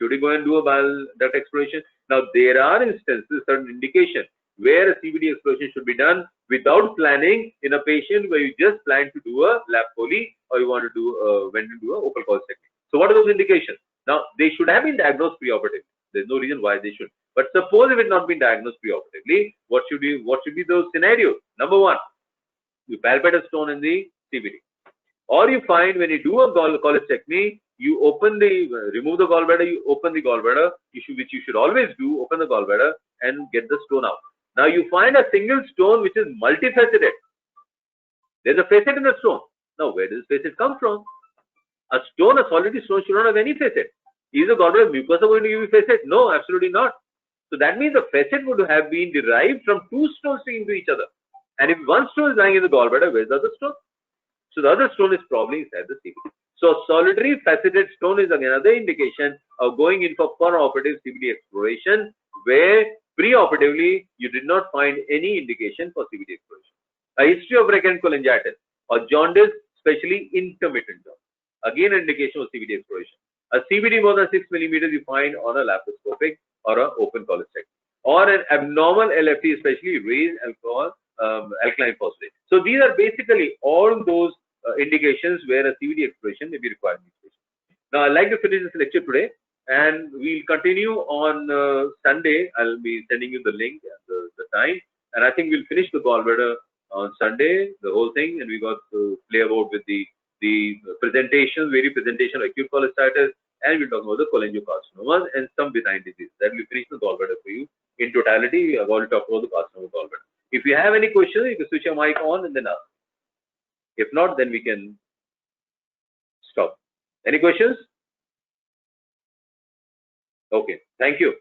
Should you go and do a bile duct exploration? Now there are instances, certain indications where a CBD exploration should be done without planning in a patient where you just plan to do a lap chole or you want to do when to do a open cholecystectomy. So what are those indications? Now they should have been diagnosed preoperatively. There's no reason why they should. But suppose if it not been diagnosed preoperatively, what should be those scenarios? Number one, you palpate a stone in the CBD. Or you find when you do a cholecystectomy, you remove the gallbladder, you open the gallbladder, which you should always do, open the gallbladder and get the stone out. Now you find a single stone which is multifaceted. There's a facet in the stone. Now where does this facet come from? A solitary stone should not have any facet. Is the gallbladder mucosa going to give you facet? No, absolutely not. So that means the facet would have been derived from two stones sticking to each other. And if one stone is lying in the gallbladder, where's the other stone? So the other stone is probably inside the CBD. So solitary faceted stone is again another indication of going in for operative CBD exploration, where preoperatively you did not find any indication for CBD exploration. A history of recurrent cholangitis or jaundice, especially intermittent jaundice. Again, an indication of CBD exploration. A CBD more than 6 millimeters you find on a laparoscopic or an open cholecystectomy. Or an abnormal LFT, especially raised alkaline phosphate. So these are basically all those indications where a CBD exploration may be required. Now, I'd like to finish this lecture today, and we'll continue on Sunday. I'll be sending you the link and the time, and I think we'll finish the gallbladder on Sunday, the whole thing, and we got to play about with the presentation, various presentation of acute cholecystitis, and we'll talk about the cholangiocarcinomas and some benign disease. That will finish the gallbladder for you in totality. I've already talked about the carcinoma gallbladder. If you have any questions, you can switch your mic on and then ask. If not, then we can stop. Any questions? Okay, thank you.